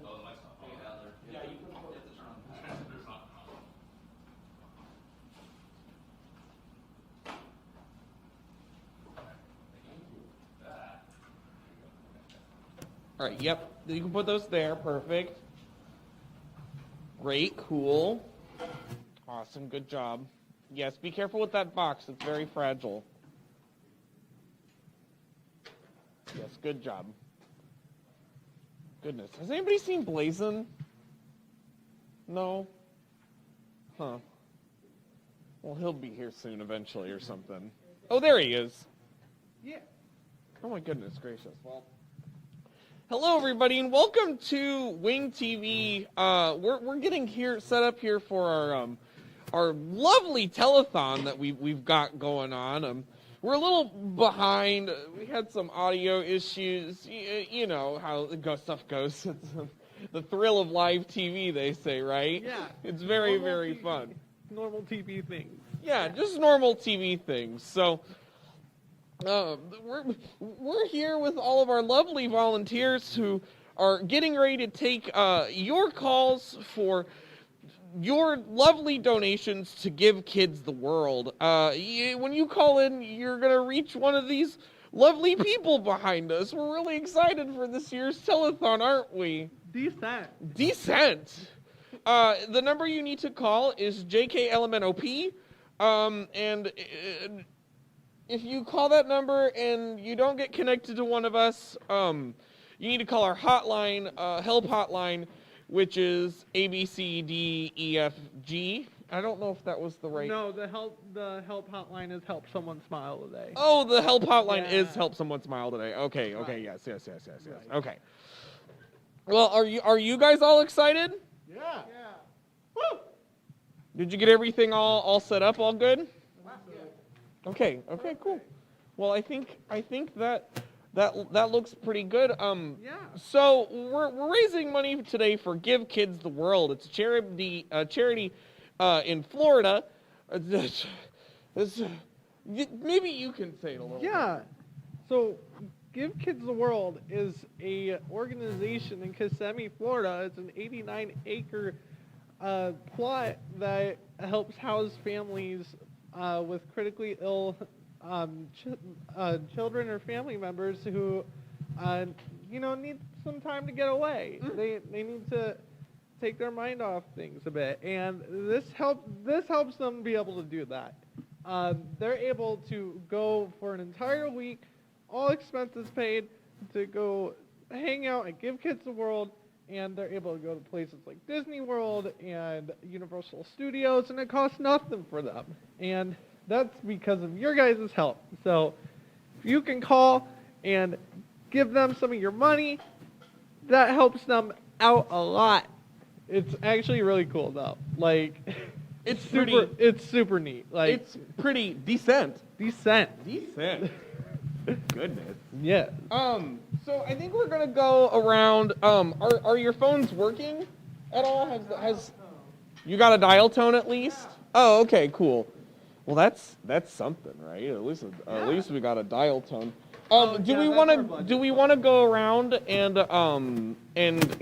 Oh, the mic's not on. Yeah, you can have to turn on the transmitter's not on. All right, yep, you can put those there, perfect. Great, cool. Awesome, good job. Yes, be careful with that box, it's very fragile. Yes, good job. Goodness, has anybody seen Blazin'? No? Huh. Well, he'll be here soon eventually or something. Oh, there he is. Yeah. Oh my goodness gracious. Well, hello everybody and welcome to Wing TV. We're getting here set up here for our lovely telethon that we've got going on. We're a little behind. We had some audio issues. You know how stuff goes. It's the thrill of live TV, they say, right? Yeah. It's very, Normal very TV. fun. Normal TV things. Yeah, just normal TV things. So we're here with all of our lovely volunteers who are getting ready to take your calls for your lovely donations to Give Kids the World. When you call in, you're going to reach one of these lovely people behind us. We're really excited for this year's telethon, aren't we? Decent. The number you need to call is JKLMNOP. And if you call that number and you don't get connected to one of us, you need to call our hotline, help hotline, which is ABCDEFG. I don't know if that was the right. No, the help hotline is Help Someone Smile Today. Oh, the help hotline is Help Someone Smile Today. Okay, right. Yes. Right. Okay. Well, are you guys all excited? Yeah. Woo! Did you get everything all set up, all good? Okay, cool. Well, I think that looks pretty good. Yeah. So we're raising money today for Give Kids the World. It's a charity in Florida. Maybe you can say it a little bit. Yeah. So Give Kids the World is a organization in Kissimmee, Florida. It's an 89-acre plot that helps house families with critically ill children or family members who, need some time to get away. They need to take their mind off things a bit, and this helps them be able to do that. They're able to go for an entire week, all expenses paid, to go hang out and Give Kids the World. And they're able to go to places like Disney World and Universal Studios, and it costs nothing for them. And that's because of your guys' help. So if you can call and give them some of your money, that helps them out a lot. It's actually really cool, though. Like, it's super neat. Like, it's pretty decent. Decent. Goodness. Yeah. So I think we're gonna go around. Are your phones working at all? Has you got a dial tone at least? Oh, okay, cool. Well, that's something, right? At least we got a dial tone. Do we want to go around and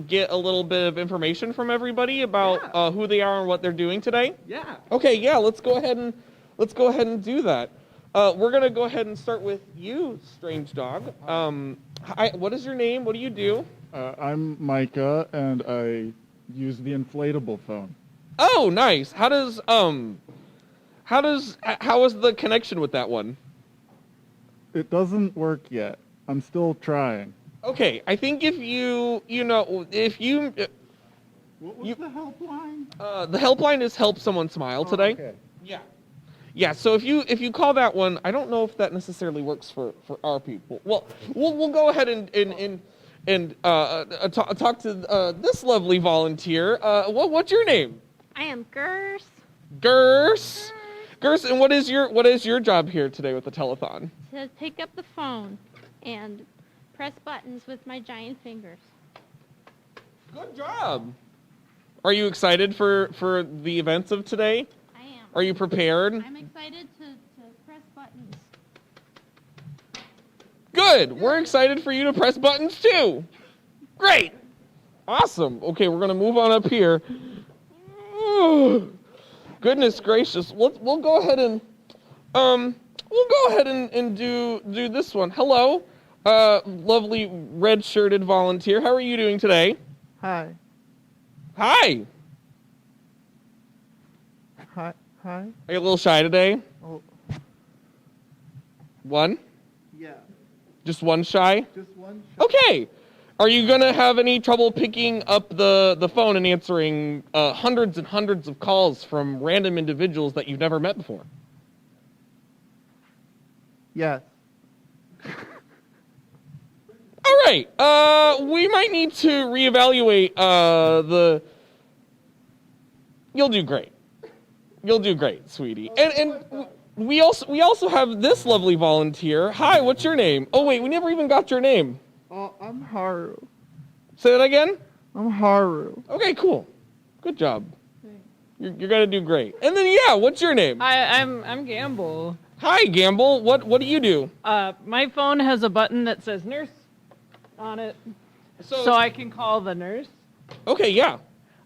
get a little bit of information from everybody about who they are and what they're doing today? Yeah. Okay, yeah. Let's go ahead and do that. We're going to go ahead and start with you, Strange Dog. What is your name? What do you do? I'm Micah, and I use the inflatable phone. Oh, nice. How is the connection with that one? It doesn't work yet. I'm still trying. Okay, I think if you... What was the helpline? The helpline is Help Someone Smile Today. Okay. Yeah, so if you call that one, I don't know if that necessarily works for our people. Well, we'll go ahead and talk to this lovely volunteer. What's your name? I am Gers. Gers, and what is your job here today with the telethon? To pick up the phone and press buttons with my giant fingers. Good job. Are you excited for the events of today? Are you prepared? I'm excited to press buttons. Good. We're excited for you to press buttons too. Great. Awesome. Okay, we're gonna move on up here. Goodness gracious. We'll go ahead and do this one. Hello, lovely red-shirted volunteer. How are you doing today? Hi. Hi. Hi. Hi. Are you a little shy today? Oh. One? Yeah. Just one shy? Just one shot. Okay. Are you gonna have any trouble picking up the phone and answering hundreds and hundreds of calls from random individuals that you've never met before? Yes. All right. We might need to reevaluate the. You'll do great. You'll do great, sweetie. And we also have this lovely volunteer. Hi, what's your name? Oh wait, we never even got your name. I'm Haru. Say that again. I'm Haru. Okay, cool. Good job. You're gonna do great. And then yeah, what's your name? Hi, I'm Gamble. Hi, Gamble. What do you do? My phone has a button that says nurse on it, so I can call the nurse. Okay, yeah.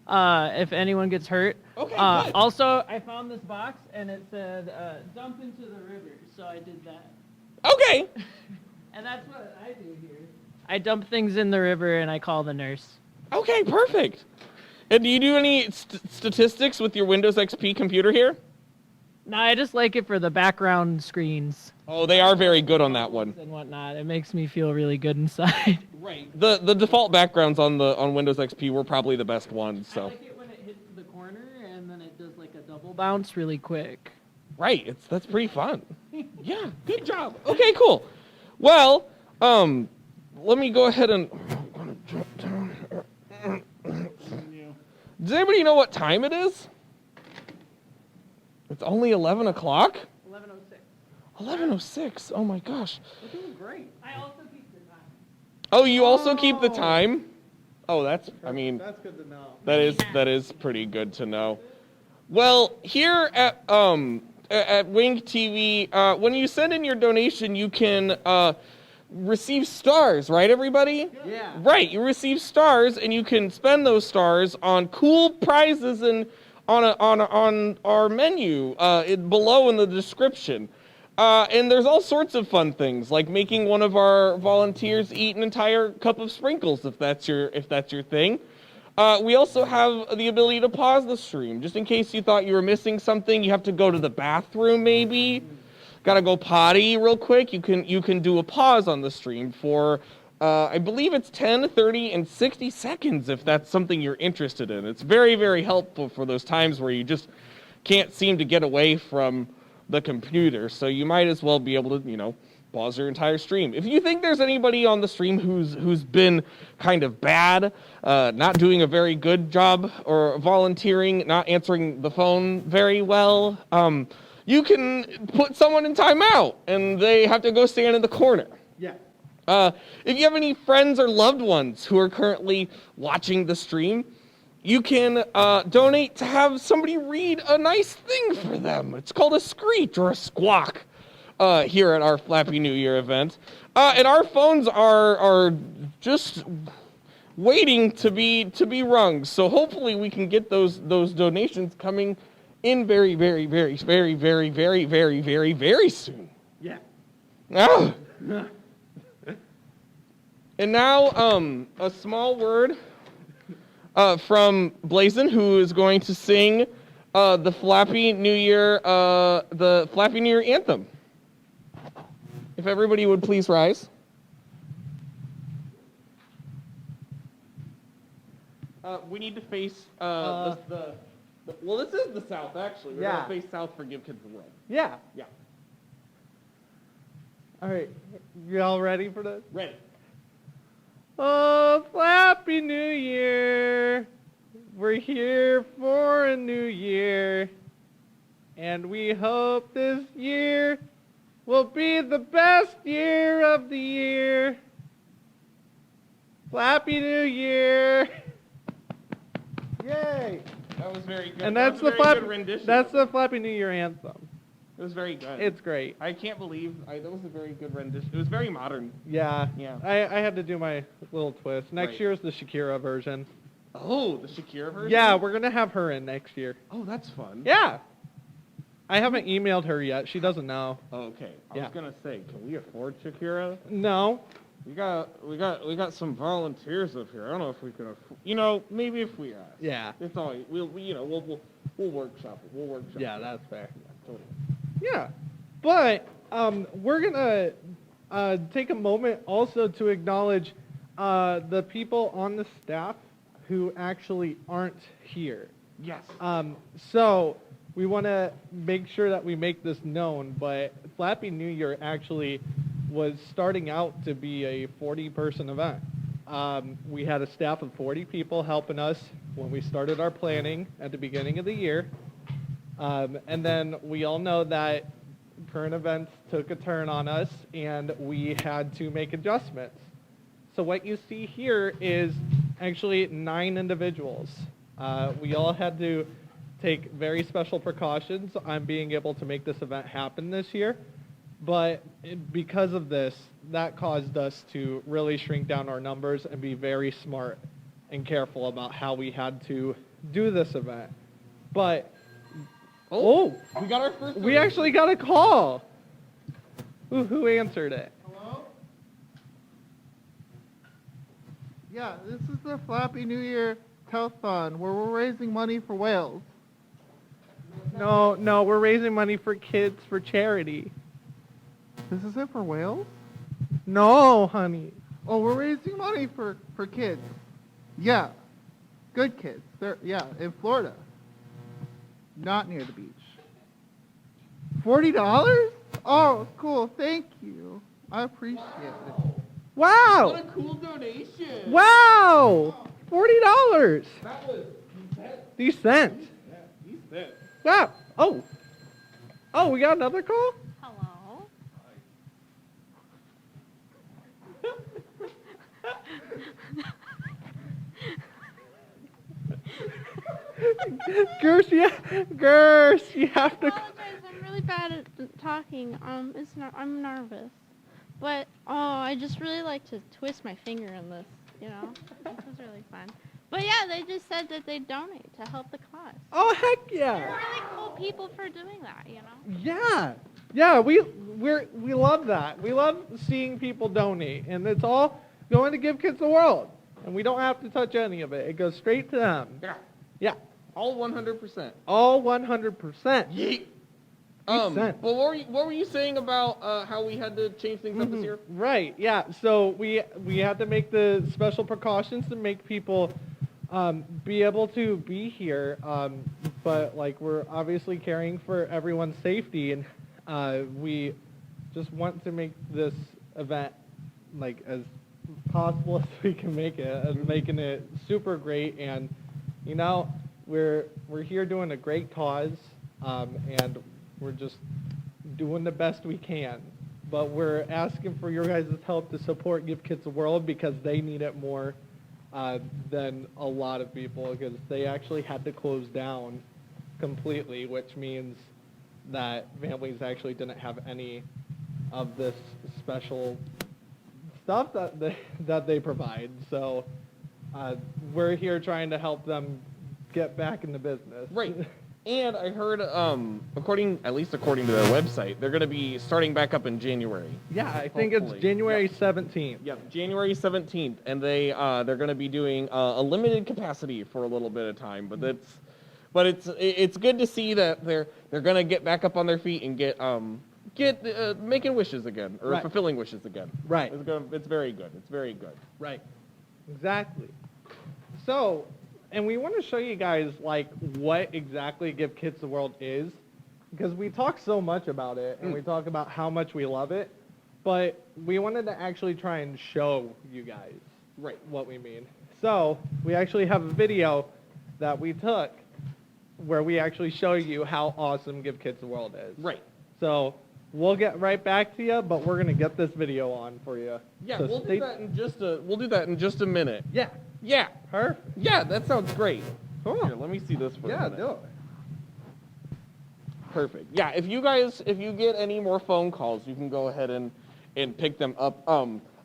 If anyone gets hurt. Okay, good. Also, I found this box and it said dump into the river, so I did that. Okay. And that's what I do here. I dump things in the river and I call the nurse. Okay, perfect. And do you do any statistics with your Windows XP computer here? No, I just like it for the background screens Oh, they are very good on that one. and whatnot. It makes me feel really good inside. Right. The default backgrounds on Windows XP were probably the best ones. I So. like it when it hits the corner and then it does like a double bounce really quick. Right. That's pretty fun. Yeah. Good job. Okay. Cool. Well, let me go ahead and. Does anybody know what time it is? It's only 11 o'clock? 11:06. 11:06. Oh my gosh. We're doing great. I also keep the time. Oh, you also keep the time? Oh, that's. I mean, That's good to know. that is pretty good to know. Well, here at Wink TV, when you send in your donation, you can receive stars, right, everybody? Yeah. Right, you receive stars, and you can spend those stars on cool prizes and on our menu below in the description. And there's all sorts of fun things, like making one of our volunteers eat an entire cup of sprinkles, if that's your thing. We also have the ability to pause the stream, just in case you thought you were missing something. You have to go to the bathroom, maybe. Gotta go potty real quick. You can do a pause on the stream for, I believe it's 10, 30, and 60 seconds if that's something you're interested in. It's very, very helpful for those times where you just can't seem to get away from the computer. So you might as well be able to, pause your entire stream. If you think there's anybody on the stream who's been kind of bad, not doing a very good job, or volunteering, not answering the phone very well, you can put someone in timeout, and they have to go stand in the corner. Yeah. If you have any friends or loved ones who are currently watching the stream, you can donate to have somebody read a nice thing for them. It's called a screech or a squawk here at our Flappy New Year event. And our phones are just waiting to be rung. So hopefully we can get those donations coming in very, very, very, very, very, very, very, very, very soon. Yeah. Ah. And now, a small word from Blazin, who is going to sing the Flappy New Year anthem. If everybody would please rise. We need to face well, this is the South, actually. We're Yeah. going to face South for Give Kids the World. Yeah. Yeah. All right. You all ready for this? Ready. Oh, Flappy New Year. We're here for a new year. And we hope this year will be the best year of the year. Flappy New Year. Yay. That was very good. And That that's was the a very Flappy good rendition. That's the Flappy New Year anthem. It was very good. It's great. I can't believe that was a very good rendition. It was very modern. Yeah. Yeah. I had to do my little twist. Next Right. year is the Shakira version. Oh, the Shakira version? Yeah, we're gonna have her in next year. Oh, that's fun. Yeah. I haven't emailed her yet. She doesn't know. Okay. I Yeah. was gonna say, can we afford Shakira? No. We got some volunteers up here. I don't know if we can afford. Maybe if we ask. Yeah. It's all right. We'll workshop it. We'll workshop Yeah, it. that's fair. Totally. Yeah. But we're gonna take a moment also to acknowledge the people on the staff who actually aren't here. Yes. So we want to make sure that we make this known, but Flappy New Year actually was starting out to be a 40-person event. We had a staff of 40 people helping us when we started our planning at the beginning of the year. And then we all know that current events took a turn on us, and we had to make adjustments. So what you see here is actually 9 individuals. We all had to take very special precautions on being able to make this event happen this year. But because of this, that caused us to really shrink down our numbers and be very smart and careful about how we had to do this event. But, We got our first. we actually got a call. Who answered it? Hello? Yeah, this is the Flappy New Year telethon where we're raising money for whales. No, we're raising money for kids for charity. This is it for whales? No, honey. Oh, we're raising money for kids. Yeah. Good kids. They're in Florida. Not near the beach. $40? Oh, cool. Thank you. I appreciate it. Wow. What a cool donation. Wow. $40. That was Decent. Yeah, decent. Wow. Oh, we got another call? Hello. Gersh, you have to. Apologize, I'm really bad at talking. I'm nervous, but I just really like to twist my finger in this. This is really fun. But yeah, they just said that they donate to help the cause. Oh heck They're yeah! really cool people for doing that. Yeah. We love that. We love seeing people donate, and it's all going to Give Kids the World, and we don't have to touch any of it. It goes straight to them. Yeah. Yeah. All 100%. All 100%. Yeet. Decent. But what were you saying about how we had to change things up this year? Right, yeah. So we had to make the special precautions to make people be able to be here. But we're obviously caring for everyone's safety, and we just want to make this event as possible as we can make it, and making it super great. And we're here doing a great cause, and we're just doing the best we can. But we're asking for your guys' help to support Give Kids the World, because they need it more than a lot of people, because they actually had to close down completely, which means that families actually didn't have any of this special stuff that they provide. So we're here trying to help them get back in the business. Right. And I heard, according to their website, they're going to be starting back up in January. Yeah, I think Hopefully. it's January 17th. Yep, January 17th, and they're going to be doing a limited capacity for a little bit of time, but it's good to see that they're going to get back up on their feet and get making wishes again, or Right. fulfilling wishes again. Right. It's very good. It's very good. Right. Exactly. So, and we want to show you guys what exactly Give Kids the World is, because we talk so much about it, and we talk about how much we love it, but we wanted to actually try and show you guys what we mean. So we actually have a video that we took where we actually show you how awesome Give Kids the World is. Right. So we'll get right back to you, but we're gonna get this video on for you. Yeah, So we'll do that in just a minute. Yeah. Yeah. Perfect. Yeah, that sounds great. Cool. Here, let me see this for a Yeah, minute. do it. Perfect. Yeah, if you get any more phone calls, you can go ahead and pick them up.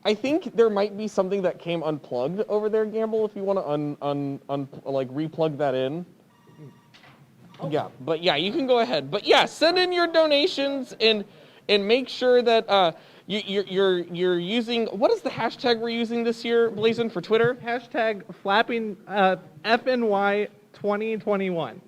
I think there might be something that came unplugged over there, Gamble, if you want to like replug that in. Yeah, but yeah, you can go ahead. But yeah, send in your donations and make sure that you're using, what is the hashtag we're using this year, Blazin, for Twitter? Hashtag flapping FNY 2021.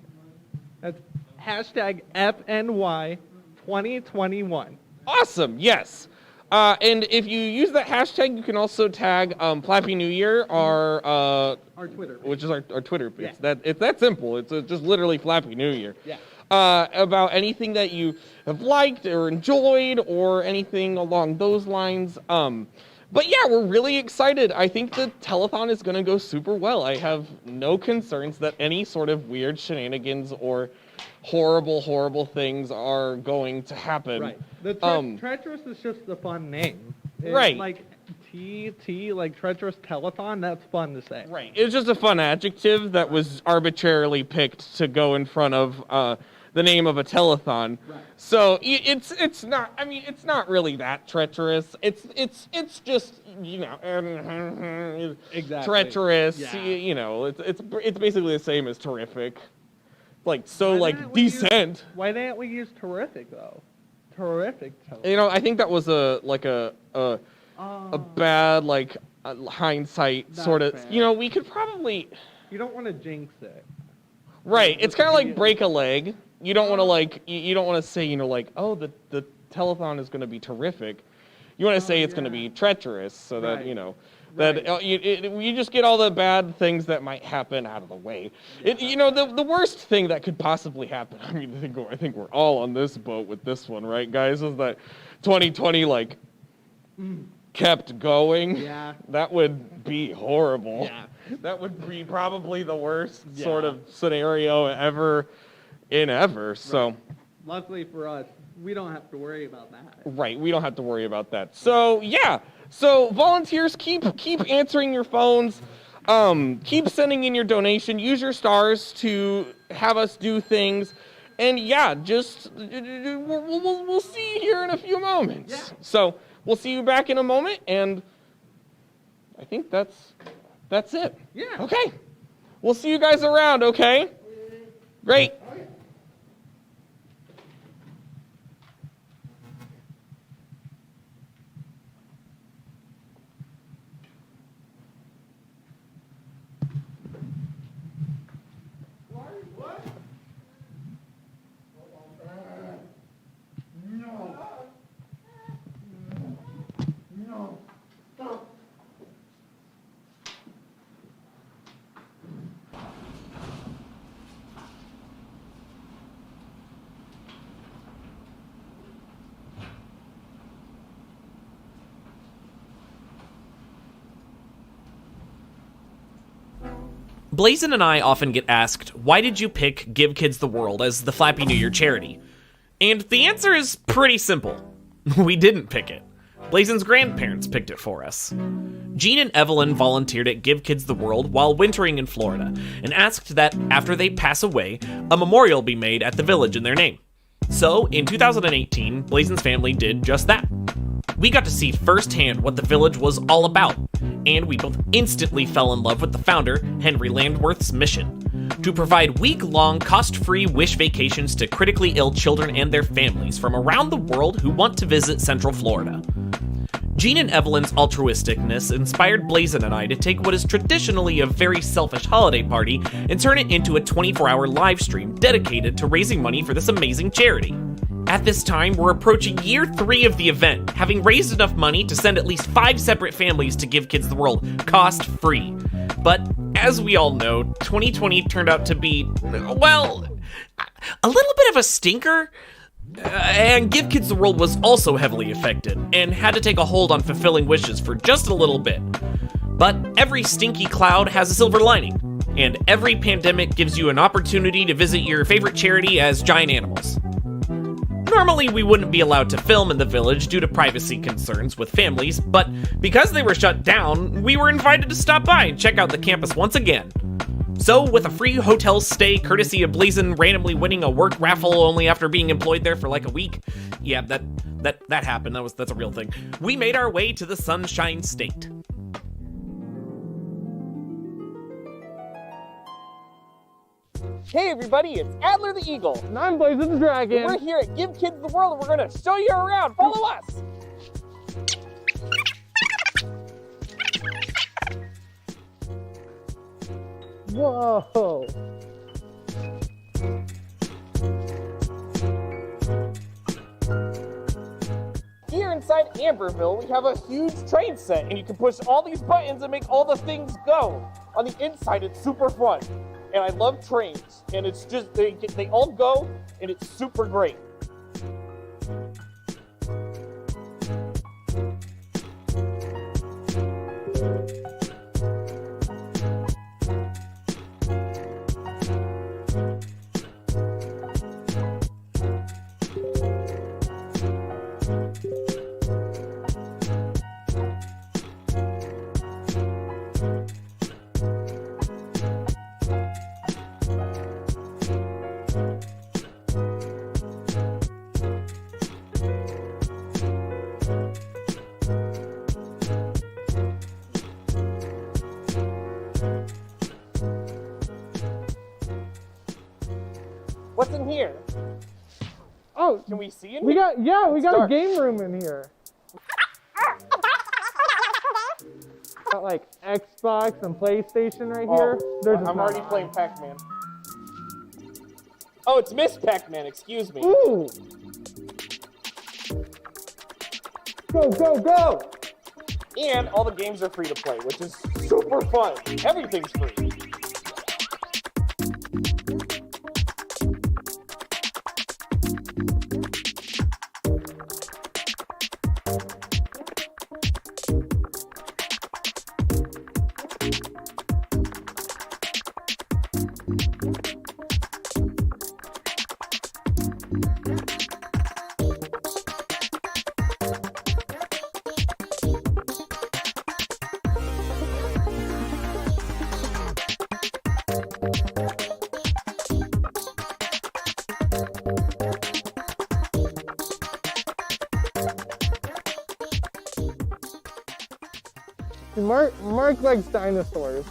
That's hashtag FNY 2021. Awesome, yes. And if you use that hashtag, you can also tag Flappy New Year, our Twitter page. which is our Twitter page. Yeah. It's that simple. It's just literally Flappy New Year. Yeah. About anything that you have liked or enjoyed or anything along those lines. But yeah, we're really excited. I think the telethon is going to go super well. I have no concerns that any sort of weird shenanigans or horrible things are going to happen. Right. The treacherous is just the fun name. It's right. Like like treacherous telethon. That's fun to say. Right. It's just a fun adjective that was arbitrarily picked to go in front of the name of a telethon. Right. So it's not. I mean, it's not really that treacherous. It's just Exactly. treacherous. Yeah. You know, it's basically the same as terrific. Like Why didn't we decent. Why didn't we use terrific though? Terrific telethon. You know, I think that was a bad hindsight That's sort of. fair. You know, we could probably. You don't want to jinx it. Right. It's kind of like Wikipedia. break a leg. You don't want to you don't want to say, oh, the telethon is going to be terrific. You want to say it's going to be treacherous so that, Right. that Right. you just get all the bad things that might happen out of the way. The worst thing that could possibly happen, I mean, I think we're all on this boat with this one, right, guys, is that 2020, kept going. Yeah. That would be horrible. Yeah. That would be probably the worst Yeah. sort of scenario ever. So, Luckily for us, we don't have to worry about that. right, we don't have to worry about that. So, yeah. So, volunteers, keep answering your phones. Keep sending in your donation. Use your stars to have us do things. And yeah, just we'll see you here in a few moments. Yeah. So, we'll see you back in a moment, and I think that's it. Yeah. Okay. We'll see you guys around, okay? Great. Blazin and I often get asked, why did you pick Give Kids the World as the Flappy New Year charity? And the answer is pretty simple. We didn't pick it. Blazin's grandparents picked it for us. Jean and Evelyn volunteered at Give Kids the World while wintering in Florida and asked that after they pass away, a memorial be made at the village in their name. So, in 2018, Blazin's family did just that. We got to see firsthand what the village was all about, and we both instantly fell in love with the founder, Henry Landworth's mission: to provide week-long, cost-free wish vacations to critically ill children and their families from around the world who want to visit Central Florida. Jean and Evelyn's altruisticness inspired Blazin and I to take what is traditionally a very selfish holiday party and turn it into a 24-hour live stream dedicated to raising money for this amazing charity. At this time, we're approaching year 3 of the event, having raised enough money to send at least 5 separate families to Give Kids the World, cost-free. But, as we all know, 2020 turned out to be, well, a little bit of a stinker. And Give Kids the World was also heavily affected, and had to take a hold on fulfilling wishes for just a little bit. But every stinky cloud has a silver lining, and every pandemic gives you an opportunity to visit your favorite charity as giant animals. Normally, we wouldn't be allowed to film in the village due to privacy concerns with families, but because they were shut down, we were invited to stop by and check out the campus once again. So, with a free hotel stay courtesy of Blazin randomly winning a work raffle only after being employed there for like a week, yeah, that happened. That's a real thing. We made our way to the Sunshine State. Hey everybody, it's Adler the Eagle. And I'm Blazin the Dragon. We're here at Give Kids the World and we're gonna show you around. Follow us. Whoa. Here inside Amberville, we have a huge train set and you can push all these buttons and make all the things go. On the inside, it's super fun. And I love trains. And it's just, they all go and it's super great. What's in here? Oh, Can we see in we here? got dark. a game room in here. Got like Xbox and PlayStation right here. I'm already playing Pac-Man. Oh, it's Miss Pac-Man, excuse me. Ooh. Go, go, go! And all the games are free to play, which is super fun. Everything's free. Mark likes dinosaurs,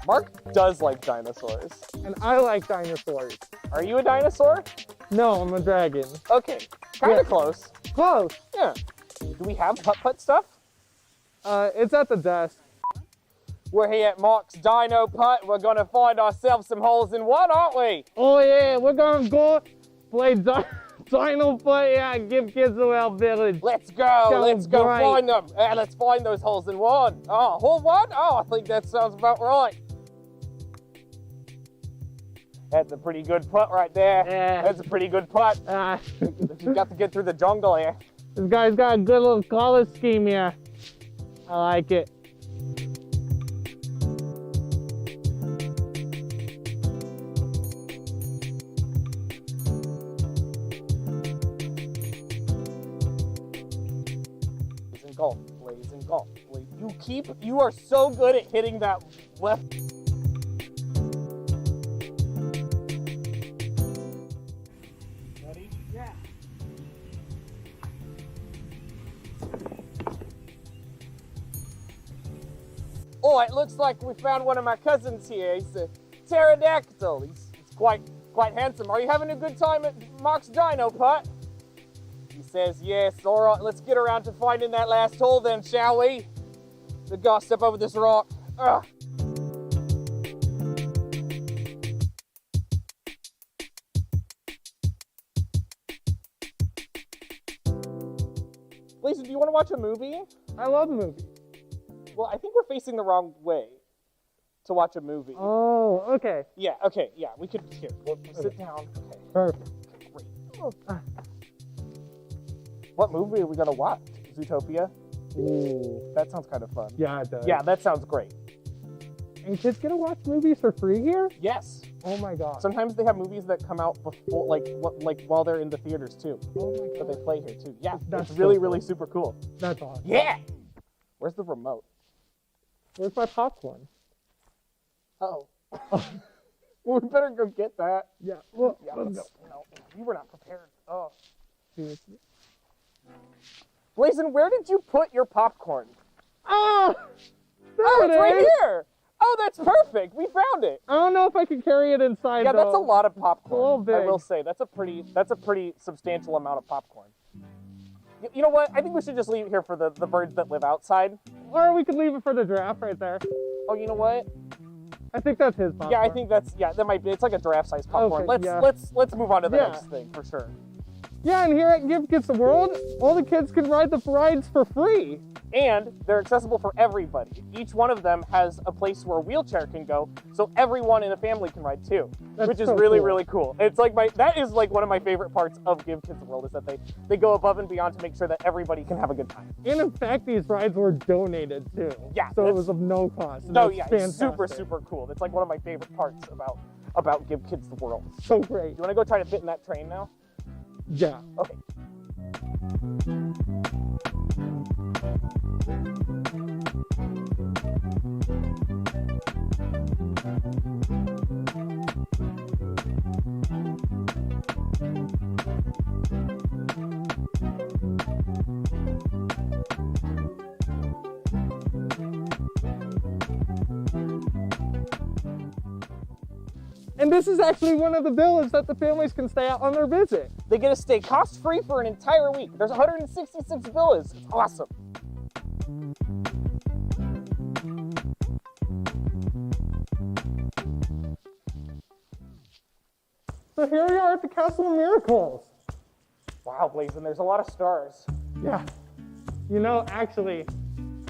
Mark does like dinosaurs. and I like dinosaurs. Are you a dinosaur? No, I'm a dragon. Okay, kind of Yeah. close. Close. Yeah. Do we have putt-putt stuff? It's at the desk. We're here at Mark's Dino Putt. We're gonna find ourselves some holes in one, aren't we? Oh yeah, we're gonna go play Dino Play at Give Kids the World Village. Let's go. Sounds Let's go great. find them. Let's find those holes in one. Oh, hole one? Oh, I think that sounds about right. That's a pretty good putt right there. Yeah. That's a pretty good putt. You got to get through the jungle here. This guy's got a good little color scheme here. I like it. Blazing golf, blazing golf. You are so good at hitting that left. Ready? Yeah. Oh, it looks like we found one of my cousins here. He's a pterodactyl. He's quite handsome. Are you having a good time at Mark's Dino Putt? He says yes. All right, let's get around to finding that last hole then, shall we? We gotta step over this rock. Ugh. Lisa, do you want to watch a movie? I love movies. Well, I think we're facing the wrong way to watch a movie. Oh, okay. Yeah, okay, yeah, we could, here, we'll sit down. Okay, Perfect. great. What movie are we gonna watch? Zootopia? Ooh. That sounds kind of fun. Yeah, it does. Yeah, that sounds great. And kids get to watch movies for free here? Yes. Oh my god. Sometimes they have movies that come out before, like while they're in the theaters too. Oh my But god. they play here too. Yeah, That's it's really, so really cool. super cool. That's awesome. Yeah! Where's the remote? Where's my popcorn? Oh. Well, we better go get that. Yeah. Well, Yeah, let's no, we were not prepared. Oh. go. Blazin, where did you put your popcorn? Oh! There Oh, it it's right is. here. Oh, that's perfect. We found it. I don't know if I can carry it inside. Yeah, that's a though. lot of It's a little popcorn. big. I will say that's a pretty substantial amount of popcorn. You know what? I think we should just leave it here for the birds that live outside. Or we could leave it for the giraffe right there. Oh, you know what? I think that's his popcorn. Yeah, I think that might be. It's like a giraffe size popcorn. Okay, yeah. Let's move on to the Yeah. next thing for sure. Yeah, and here at Give Kids the World, all the kids can ride the rides for free. And they're accessible for everybody. Each one of them has a place where a wheelchair can go, so everyone in a family can ride too, That's which is so really, cool. really cool. It's like that is like one of my favorite parts of Give Kids the World is that they go above and beyond to make sure that everybody can have a good time. And in fact, these rides were donated too. Yeah, So it that's- was of no cost. and No, that's yeah, it's fantastic. super cool. That's like one of my favorite parts about Give Kids the World. So great. You want to go try to fit in that train now? Yeah. Okay. And this is actually one of the villas that the families can stay at on their visit. They get to stay cost-free for an entire week. There's 166 villas. It's awesome. So here we are at the Castle of Miracles. Wow, Blazin, there's a lot of stars. Yeah. You know, actually,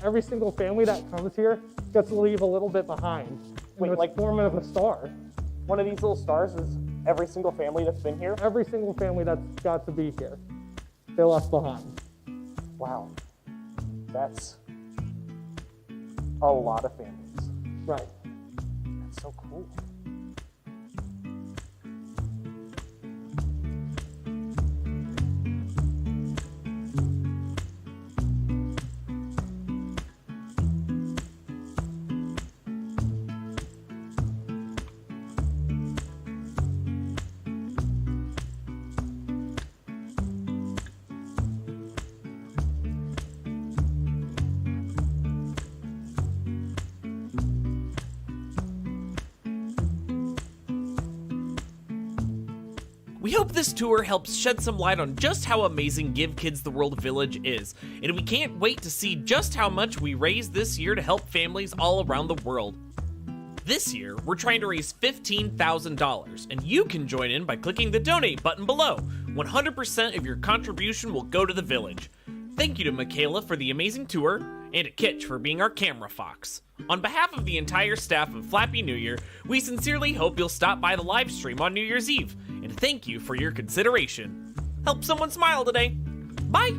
every single family that comes here gets to leave a little bit behind. Wait, in the like- form of a star. One of these little stars is every single family that's been here. Every single family that's got to be here, they left behind. Wow. That's a lot of families. Right. That's so cool. We hope this tour helps shed some light on just how amazing Give Kids the World Village is, and we can't wait to see just how much we raise this year to help families all around the world. This year, we're trying to raise $15,000, and you can join in by clicking the donate button below. 100% of your contribution will go to the village. Thank you to Michaela for the amazing tour, and to Kitch for being our camera fox. On behalf of the entire staff of Flappy New Year, we sincerely hope you'll stop by the live stream on New Year's Eve, and thank you for your consideration. Help someone smile today. Bye!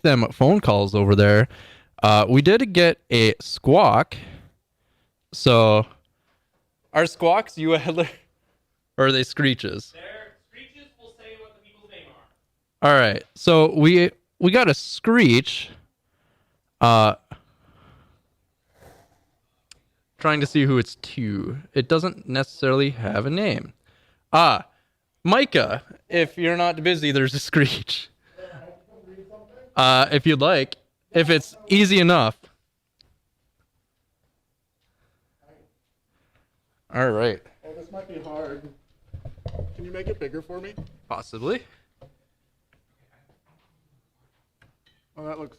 them phone calls over there. We did get a squawk. So, are squawks you or are they screeches? Their screeches will say what the people's name are. All right. So we got a screech. Trying to see who it's to. It doesn't necessarily have a name. Micah, if you're not busy, there's a screech. If you'd like, if it's easy enough. All right. Oh, this might be hard. Can you make it bigger for me? Possibly. Oh, that looks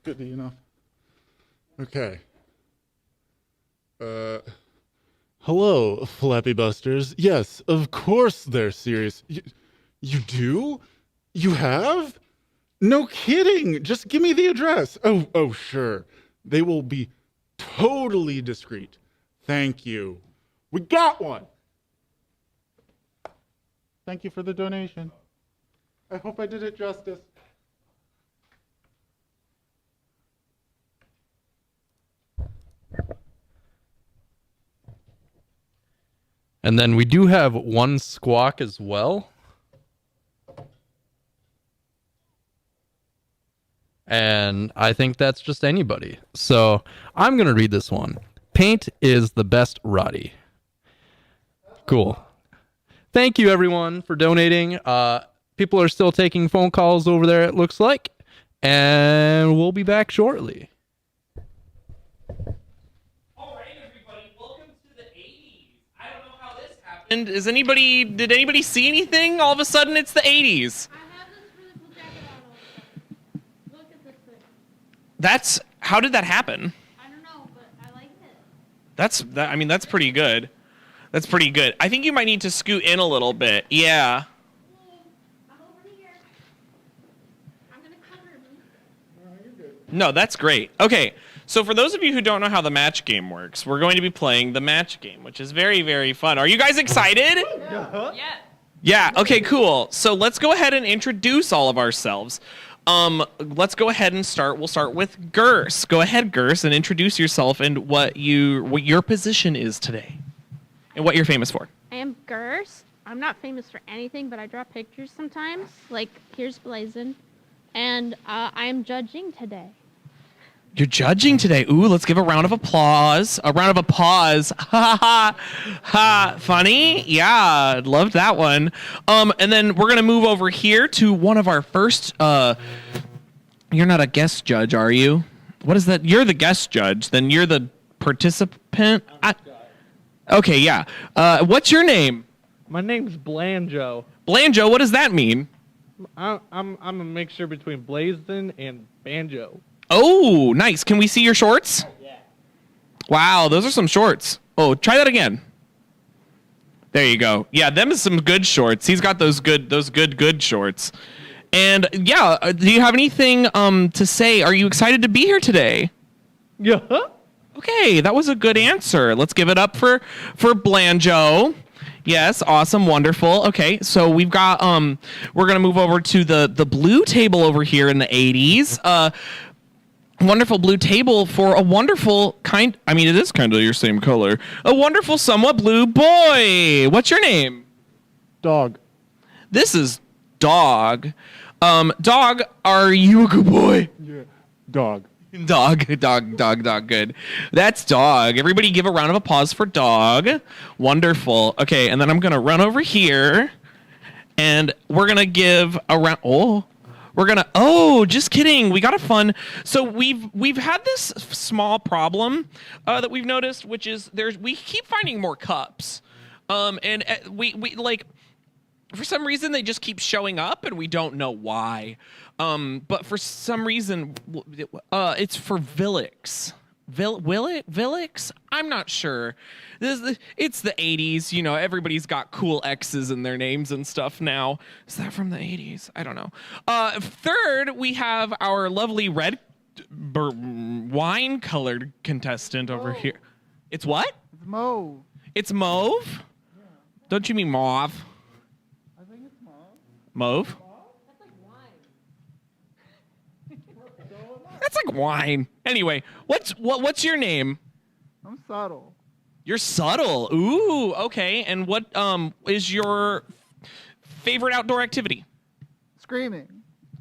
good enough. Okay. Hello, Flappy Busters. Yes, of course they're serious. You do? You have? No kidding. Just give me the address. Oh, sure. They will be totally discreet. Thank you. We got one. Thank you for the donation. I hope I did it justice. And then we do have one squawk as well. And I think that's just anybody. So I'm going to read this one. Paint is the best Roddy. Cool. Thank you, everyone, for donating. People are still taking phone calls over there, it looks like. And we'll be back shortly. And did anybody see anything? All of a sudden, it's the 80s. I have this really cool jacket on all of a sudden. Look at this thing. How did that happen? I don't know, but I like it. That's pretty good. That's pretty good. I think you might need to scoot in a little bit. Yeah. I'm over here. I'm gonna cover me. No, that's great. Okay, so for those of you who don't know how the match game works, we're going to be playing the match game, which is very, very fun. Are you guys excited? Yeah. Yeah, okay, cool. So let's go ahead and introduce all of ourselves. Let's go ahead and start. We'll start with Gers. Go ahead, Gers, and introduce yourself and what your position is today and what you're famous for. I am Gers. I'm not famous for anything, but I draw pictures sometimes. Like, here's Blazin. And I'm judging today. You're judging today. Ooh, let's give a round of applause. A round of applause. Ha ha ha. Funny? Yeah, loved that one. And then we're gonna move over here to one of our first. You're not a guest judge, are you? What is that? You're the guest judge. Then you're the participant. Okay, yeah. What's your name? My name's Blanjo. Blanjo. What does that mean? I'm a mixture between Blazin and Banjo. Oh, nice. Can we see your shorts? Yeah. Wow, those are some shorts. Oh, try that again. There you go. Yeah, them is some good shorts. He's got those good shorts. And yeah, do you have anything to say? Are you excited to be here today? Yeah. Okay, that was a good answer. Let's give it up for Blanjo. Yes, awesome, wonderful. Okay, so we've got we're gonna move over to the blue table over here in the 80s. Wonderful blue table for a wonderful it is kind of your same color. A wonderful, somewhat blue boy. What's your name? Dog. This is Dog. Dog, are you a good boy? Yeah. Dog. Dog, good. That's Dog. Everybody give a round of applause for Dog. Wonderful. Okay, and then I'm going to run over here, and we're going to give a round... just kidding. We got a fun. So we've had this small problem that we've noticed, which is we keep finding more cups, and we like for some reason they just keep showing up, and we don't know why. But for some reason, it's for Villix. Villix? I'm not sure. It's the 80s. You know, everybody's got cool X's in their names and stuff now. Is that from the 80s? I don't know. Third, we have our lovely red wine-colored contestant over here. It's what? It's mauve. It's mauve? Yeah. Don't you mean mauve? I think it's mauve. Mauve? That's like wine. That's like wine. Anyway, what's your name? I'm subtle. You're subtle. Ooh, okay. And what is your favorite outdoor activity? Screaming.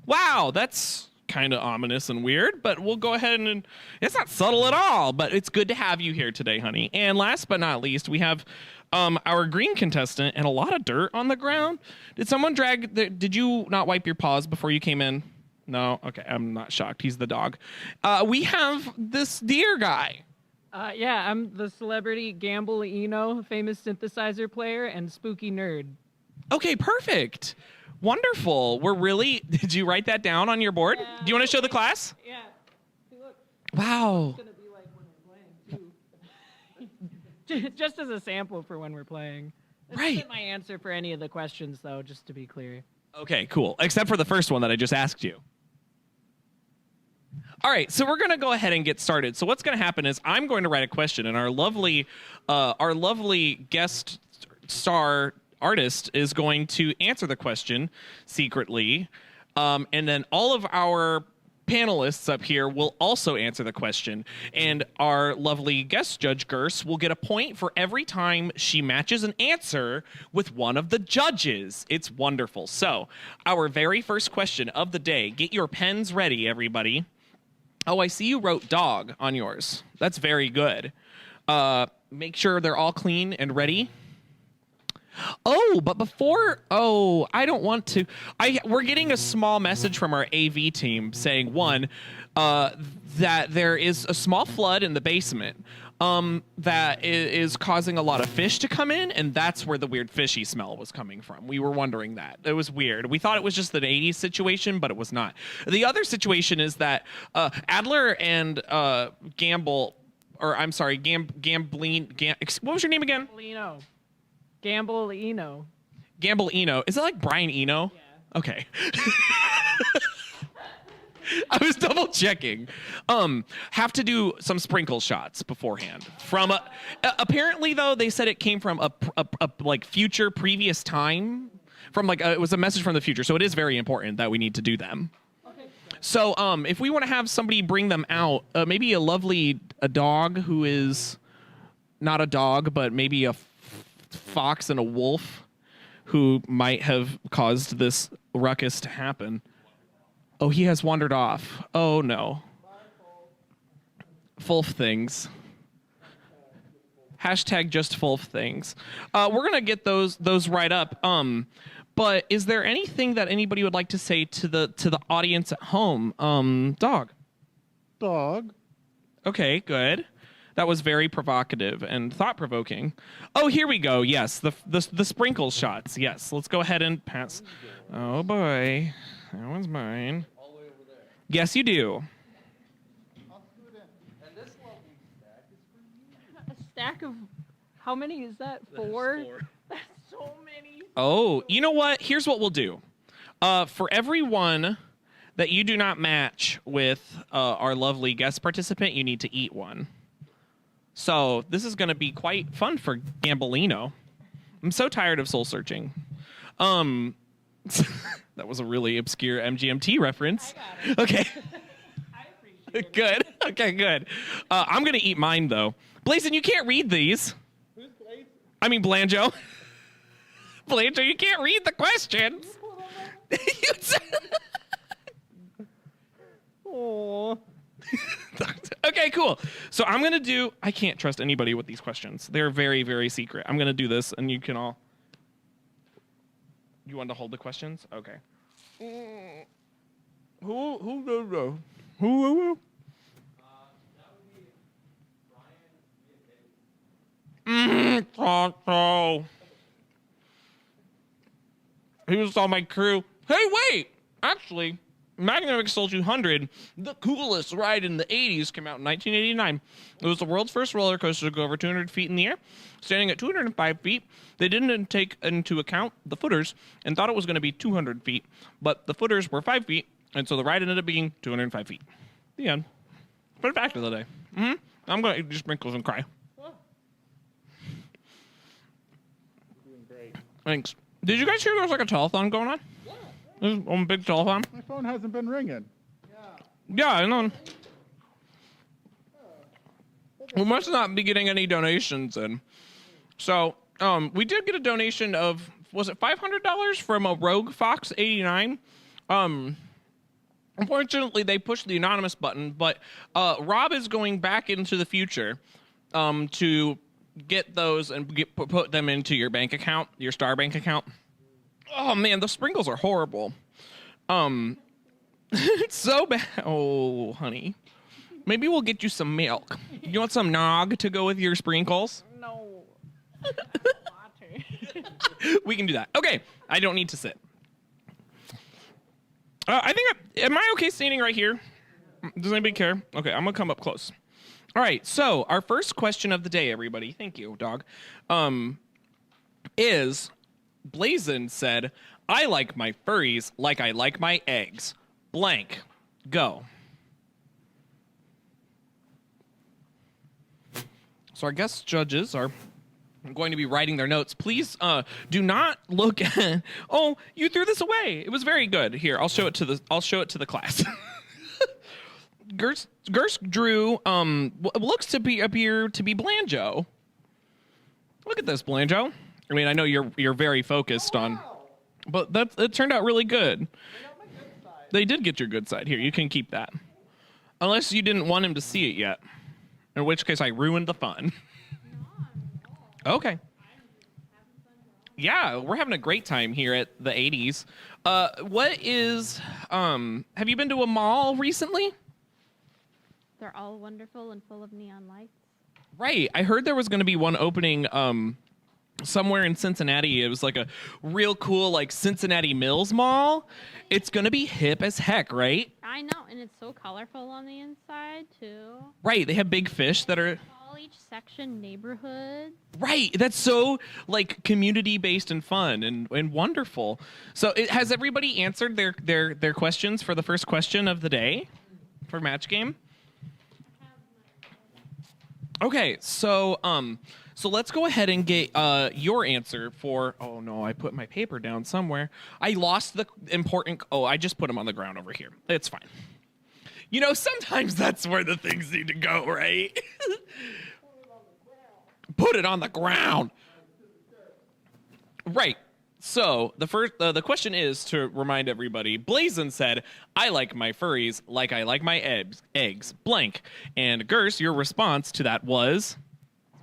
Wow, that's kind of ominous and weird, but we'll go ahead and it's not subtle at all, but it's good to have you here today, honey. And last but not least, we have our green contestant and a lot of dirt on the ground. Did someone did you not wipe your paws before you came in? No? Okay, I'm not shocked. He's the dog. We have this deer guy. Yeah, I'm the celebrity Gamble Eno, famous synthesizer player and spooky nerd. Okay, perfect. Wonderful. Did you write that down on your board? Yeah. Do you want to show the class? Yeah. See, look. Wow. It's going to be like when we're playing, too. Just as a sample for when we're playing. This Right. isn't my answer for any of the questions, though, just to be clear. Okay, cool. Except for the first one that I just asked you. All right, so we're going to go ahead and get started. So what's going to happen is I'm going to write a question, and our lovely guest star artist is going to answer the question secretly, and then all of our panelists up here will also answer the question, and our lovely guest judge Gerse will get a point for every time she matches an answer with one of the judges. It's wonderful. So our very first question of the day, get your pens ready, everybody. Oh, I see you wrote dog on yours. That's very good. Make sure they're all clean and ready. Oh, but I don't want to. We're getting a small message from our AV team saying, one, that there is a small flood in the basement that is causing a lot of fish to come in, and that's where the weird fishy smell was coming from. We were wondering that. It was weird. We thought it was just an 80s situation, but it was not. The other situation is that Adler and Gamble, or I'm sorry, what was your name again? Gamble Eno. Gamble Eno. Is it like Brian Eno? Yeah. Okay. I was double checking. Have to do some sprinkle shots beforehand. From apparently though they said it came from a like future previous time. From like it was a message from the future, so it is very important that we need to do them. Okay. So if we want to have somebody bring them out, maybe a dog who is not a dog, but maybe a fox and a wolf who might have caused this ruckus to happen. Oh, he has wandered off. Oh no. Fulf things. Hashtag just Fulf things. We're gonna get those right up. But is there anything that anybody would like to say to the audience at home? Dog. Dog. Okay, good. That was very provocative and thought-provoking. Oh, here we go. Yes, the sprinkle shots. Yes, let's go ahead and pass. Oh boy, that one's mine. All the way over there. Yes, you do. I'll scoot in. And this lovely stack is for you. A stack of, how many is that? Four? That's so many. Oh, you know what? Here's what we'll do. For everyone that you do not match with our lovely guest participant, you need to eat one. So this is going to be quite fun for Gambolino. I'm so tired of soul searching. That was a really obscure MGMT reference. I got it. Okay. I appreciate it. Good. Okay, good. I'm going to eat mine, though. Blazin, you can't read these. Who's Blaze? I mean, Blanjo. Blanjo, you can't read the questions. You said- Aw. Okay, cool. So I'm going to do... I can't trust anybody with these questions. They're very, very secret. I'm going to do this, and you can all... You want to hold the questions? Okay. Who? Oh. He was on my crew. Hey, wait! Actually, Magnum XL 200, the coolest ride in the 80s, came out in 1989. It was the world's first roller coaster to go over 200 feet in the air. Standing at 205 feet, they didn't take into account the footers and thought it was going to be 200 feet, but the footers were 5 feet, and so the ride ended up being 205 feet. The end. Fun fact of the day. I'm going to eat these sprinkles and cry. Doing great. Thanks. Did you guys hear there was like a telethon going on? There's a big telethon? My phone hasn't been ringing. Yeah, I know. We must not be getting any donations in. So, we did get a donation of, was it $500 from a Rogue Fox 89? Unfortunately, they pushed the anonymous button, but Rob is going back into the future to get those and put them into your bank account, your Star Bank account. Oh man, the sprinkles are horrible. It's so bad. Oh, honey. Maybe we'll get you some milk. You want some nog to go with your sprinkles? No. We can do that. Okay, I don't need to sit. I think, am I okay standing right here? Does anybody care? Okay, I'm gonna come up close. All right, so our first question of the day, everybody, thank you, dog, is Blazin said, I like my furries like I like my eggs. Blank. Go. So our guest judges are going to be writing their notes. Please do not look at, oh, you threw this away. It was very good. Here, I'll show it to the class. Gerst drew what looks to appear to be Blanjo. Look at this, Blanjo. I mean, I know you're very focused on, but it turned out really good. They did get your good side. Here, you can keep that. Unless you didn't want him to see it yet. In which case I ruined the fun. Okay. Yeah, we're having a great time here at the 80s. What is have you been to a mall recently? They're all wonderful and full of neon lights. Right. I heard there was going to be one opening somewhere in Cincinnati. It was like a real cool like Cincinnati Mills Mall. It's going to be hip as heck, right? I know, and it's so colorful on the inside too. Right. They have big fish that are All each section neighborhood. right. That's so like community based and fun and wonderful. So has everybody answered their questions for the first question of the day for Match Game? Okay, so let's go ahead and get your answer for. Oh no, I put my paper down somewhere. I lost the important. Oh, I just put them on the ground over here. It's fine. You know, sometimes that's where the things need to go, right? Put it on the ground. Right. So the question is to remind everybody. Blazin said, "I like my furries like I like my eggs." Blank. And Gers, your response to that was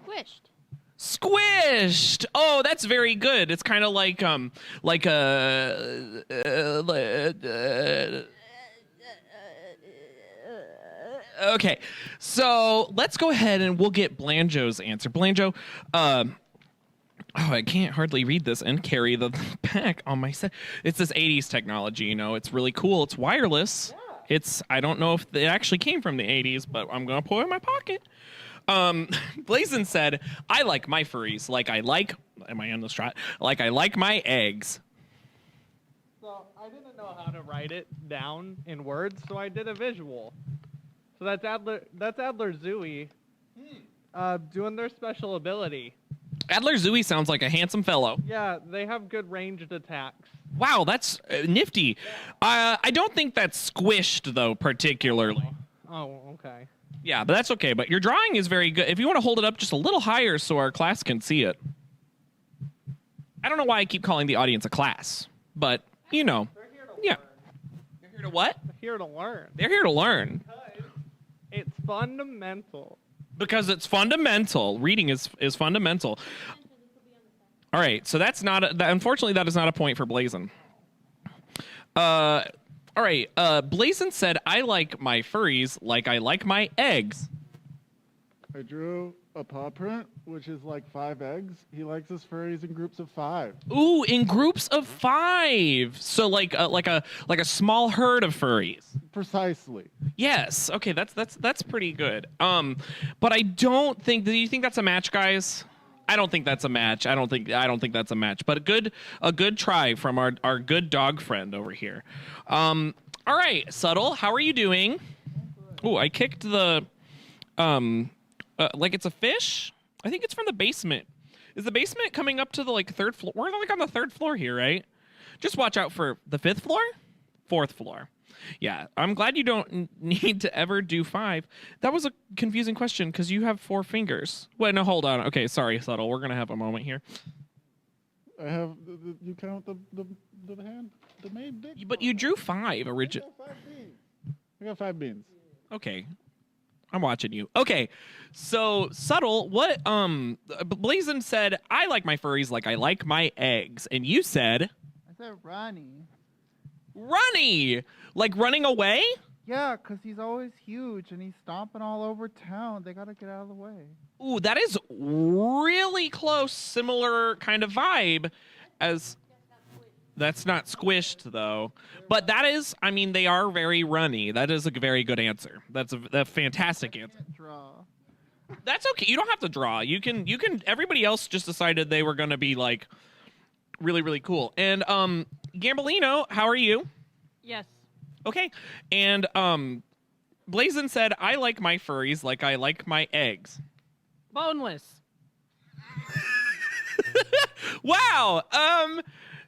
Squished. squished. Oh, that's very good. It's kind of like okay. So let's go ahead and we'll get Blanjo's answer. Blanjo, oh, I can't hardly read this and carry the pack on my set. It's this 80s technology, you know. It's really cool. It's wireless. Yeah. I don't know if it actually came from the 80s, but I'm going to put it in my pocket. Blazin said, I like my furries like I like, am I on the strut? Like I like my eggs. So I didn't know how to write it down in words, so I did a visual. So that's Adler Zooey doing their special ability. Adler Zooey sounds like a handsome fellow. Yeah, they have good ranged attacks. Wow, that's nifty. I don't think that's squished, though, particularly. Oh, okay. Yeah, but that's okay. But your drawing is very good. If you want to hold it up just a little higher so our class can see it. I don't know why I keep calling the audience a class, but, you know. They're here to yeah. learn. They're here to what? They're here to learn. They're here to learn. It's fundamental. Because it's fundamental. Reading is fundamental. All right, so that's not unfortunately that is not a point for Blazin. All right, Blazin said, "I like my furries like I like my eggs." I drew a paw print, which is like 5 eggs. He likes his furries in groups of 5. Ooh, in groups of 5. So like a small herd of furries. Precisely. Yes. Okay, that's pretty good. But I don't think. Do you think that's a match, guys? I don't think that's a match. I don't think that's a match. But a good try from our good dog friend over here. All right, Subtle, how are you doing? Ooh, I kicked the like it's a fish. I think it's from the basement. Is the basement coming up to the like 3rd floor? We're like on the 3rd floor here, right? Just watch out for the 5th floor, 4th floor. Yeah, I'm glad you don't need to ever do 5. That was a confusing question because you have 4 fingers. Wait, no, hold on. Okay, sorry, Subtle. We're going to have a moment here. I have you count the hand, the main dick. But you drew 5 originally. I got 5 beans. Okay. I'm watching you. Okay. So, Subtle, what Blazin said, I like my furries like I like my eggs. And you said I said Ronnie. Runny! Like running away? Yeah, 'cause he's always huge and he's stomping all over town. They gotta get out of the way. Ooh, that is really close, similar kind of vibe as... That's not squished, though. But that is, I mean, they are very runny. That is a very good answer. That's a fantastic answer. Draw. That's okay. You don't have to draw. You can, everybody else just decided they were going to be, like, really, really cool. And, Gambolino, how are you? Yes. Okay. And, Blazin said, I like my furries like I like my eggs. Boneless. Wow.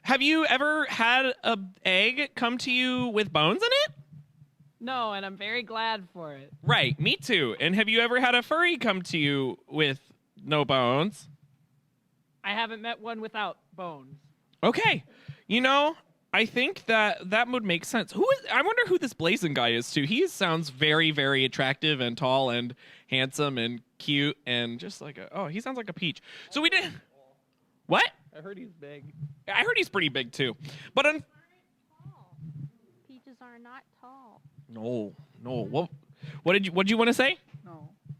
Have you ever had an egg come to you with bones in it? No, and I'm very glad for it. Right, me too. And have you ever had a furry come to you with no bones? I haven't met one without bones. Okay. You know, I think that would make sense. I wonder who this Blazin guy is too. He sounds very, very attractive and tall and handsome and cute and just like he sounds like a peach. So we did... What? I heard he's big. I heard he's pretty big too. But Peaches are not tall. No. What did you want to say?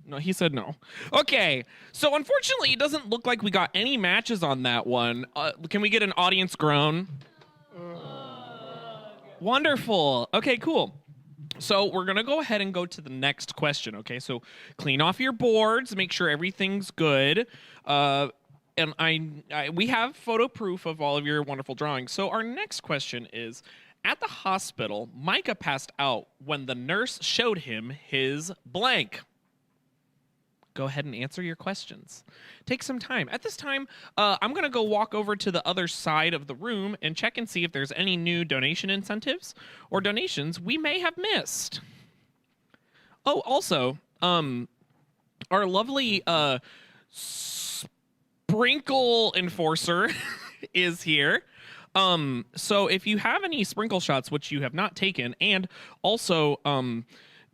No, he said no. Okay. So unfortunately, it doesn't look like we got any matches on that one. Can we get an audience groan? Wonderful. Okay, cool. So we're going to go ahead and go to the next question, okay? So clean off your boards, make sure everything's good. And we have photo proof of all of your wonderful drawings. So our next question is, at the hospital, Micah passed out when the nurse showed him his blank. Go ahead and answer your questions. Take some time. At this time, I'm going to go walk over to the other side of the room and check and see if there's any new donation incentives or donations we may have missed. Oh, also, our lovely sprinkle enforcer is here. So if you have any sprinkle shots, which you have not taken, and also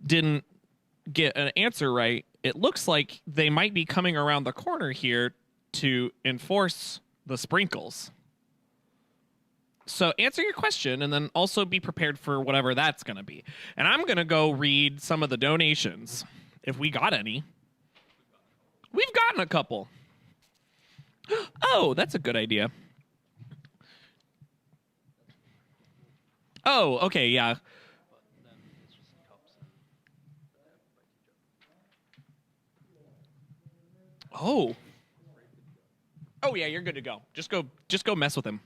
didn't get an answer right, it looks like they might be coming around the corner here to enforce the sprinkles. So answer your question and then also be prepared for whatever that's going to be. And I'm going to go read some of the donations, if we got any. We've gotten a couple. Oh, that's a good idea. Oh, okay, yeah. Oh. Oh yeah, you're good to go. Just go mess with him.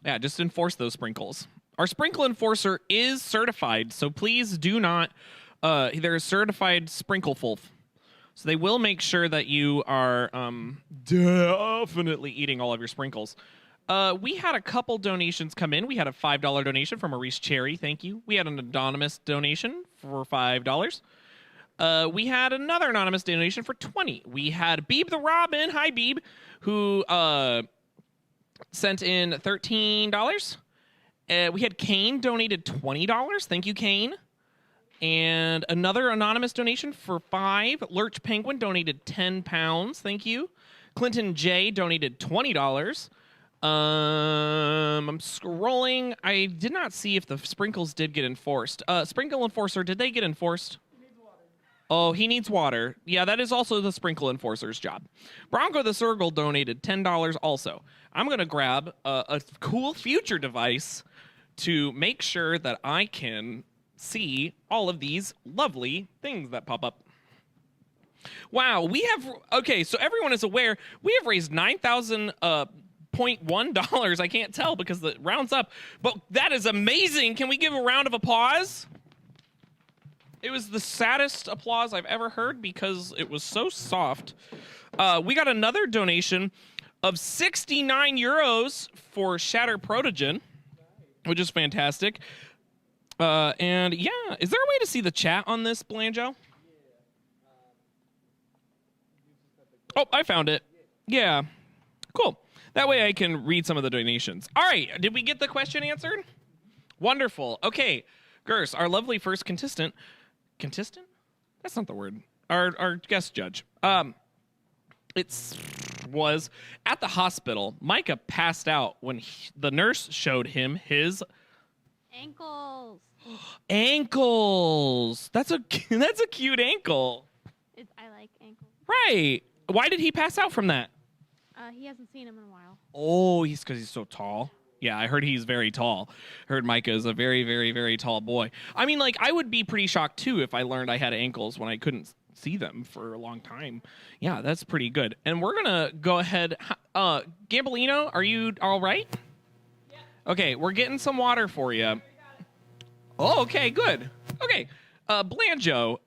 Yeah, just enforce those sprinkles. Our sprinkle enforcer is certified, so please do not they're a certified sprinkle fulf. So they will make sure that you are definitely eating all of your sprinkles. We had a couple donations come in. We had a $5 donation from Maurice Cherry. Thank you. We had an anonymous donation for $5. We had another anonymous donation for $20. We had Beeb the Robin. Hi, Beeb, who sent in $13. We had Kane donated $20. Thank you, Kane. And another anonymous donation for $5. Lurch Penguin donated 10 pounds. Thank you. Clinton J donated $20. I'm scrolling. I did not see if the sprinkles did get enforced. Sprinkle enforcer, did they get enforced? Oh, he needs water. Yeah, that is also the sprinkle enforcer's job. Bronco the Circle donated $10 also. I'm going to grab a cool future device to make sure that I can see all of these lovely things that pop up. Wow, we have... Okay, so everyone is aware, we have raised $9,000.1. I can't tell because the round's up, but that is amazing. Can we give a round of applause? It was the saddest applause I've ever heard because it was so soft. We got another donation of 69 euros for Shatter Protogen. which is fantastic. And yeah, is there a way to see the chat on this, Blanjo? Oh, I found it. Yeah, cool. That way I can read some of the donations. All right, did we get the question answered? Wonderful. Okay, Gers, our lovely first contestant. Contestant? That's not the word. Our guest judge. Was at the hospital. Micah passed out when the nurse showed him his Ankles. ankles. That's a cute ankle. I like ankles. Right. Why did he pass out from that? He hasn't seen him in a while. Oh, because he's so tall. Yeah, I heard he's very tall. Heard Micah is a very, very, very tall boy. I mean, like, I would be pretty shocked too if I learned I had ankles when I couldn't see them for a long time. Yeah, that's pretty good. And we're gonna go ahead. Gambolino, are you all right? Yeah. Okay, we're getting some water for you. Oh, okay, good. Okay, Blanjo,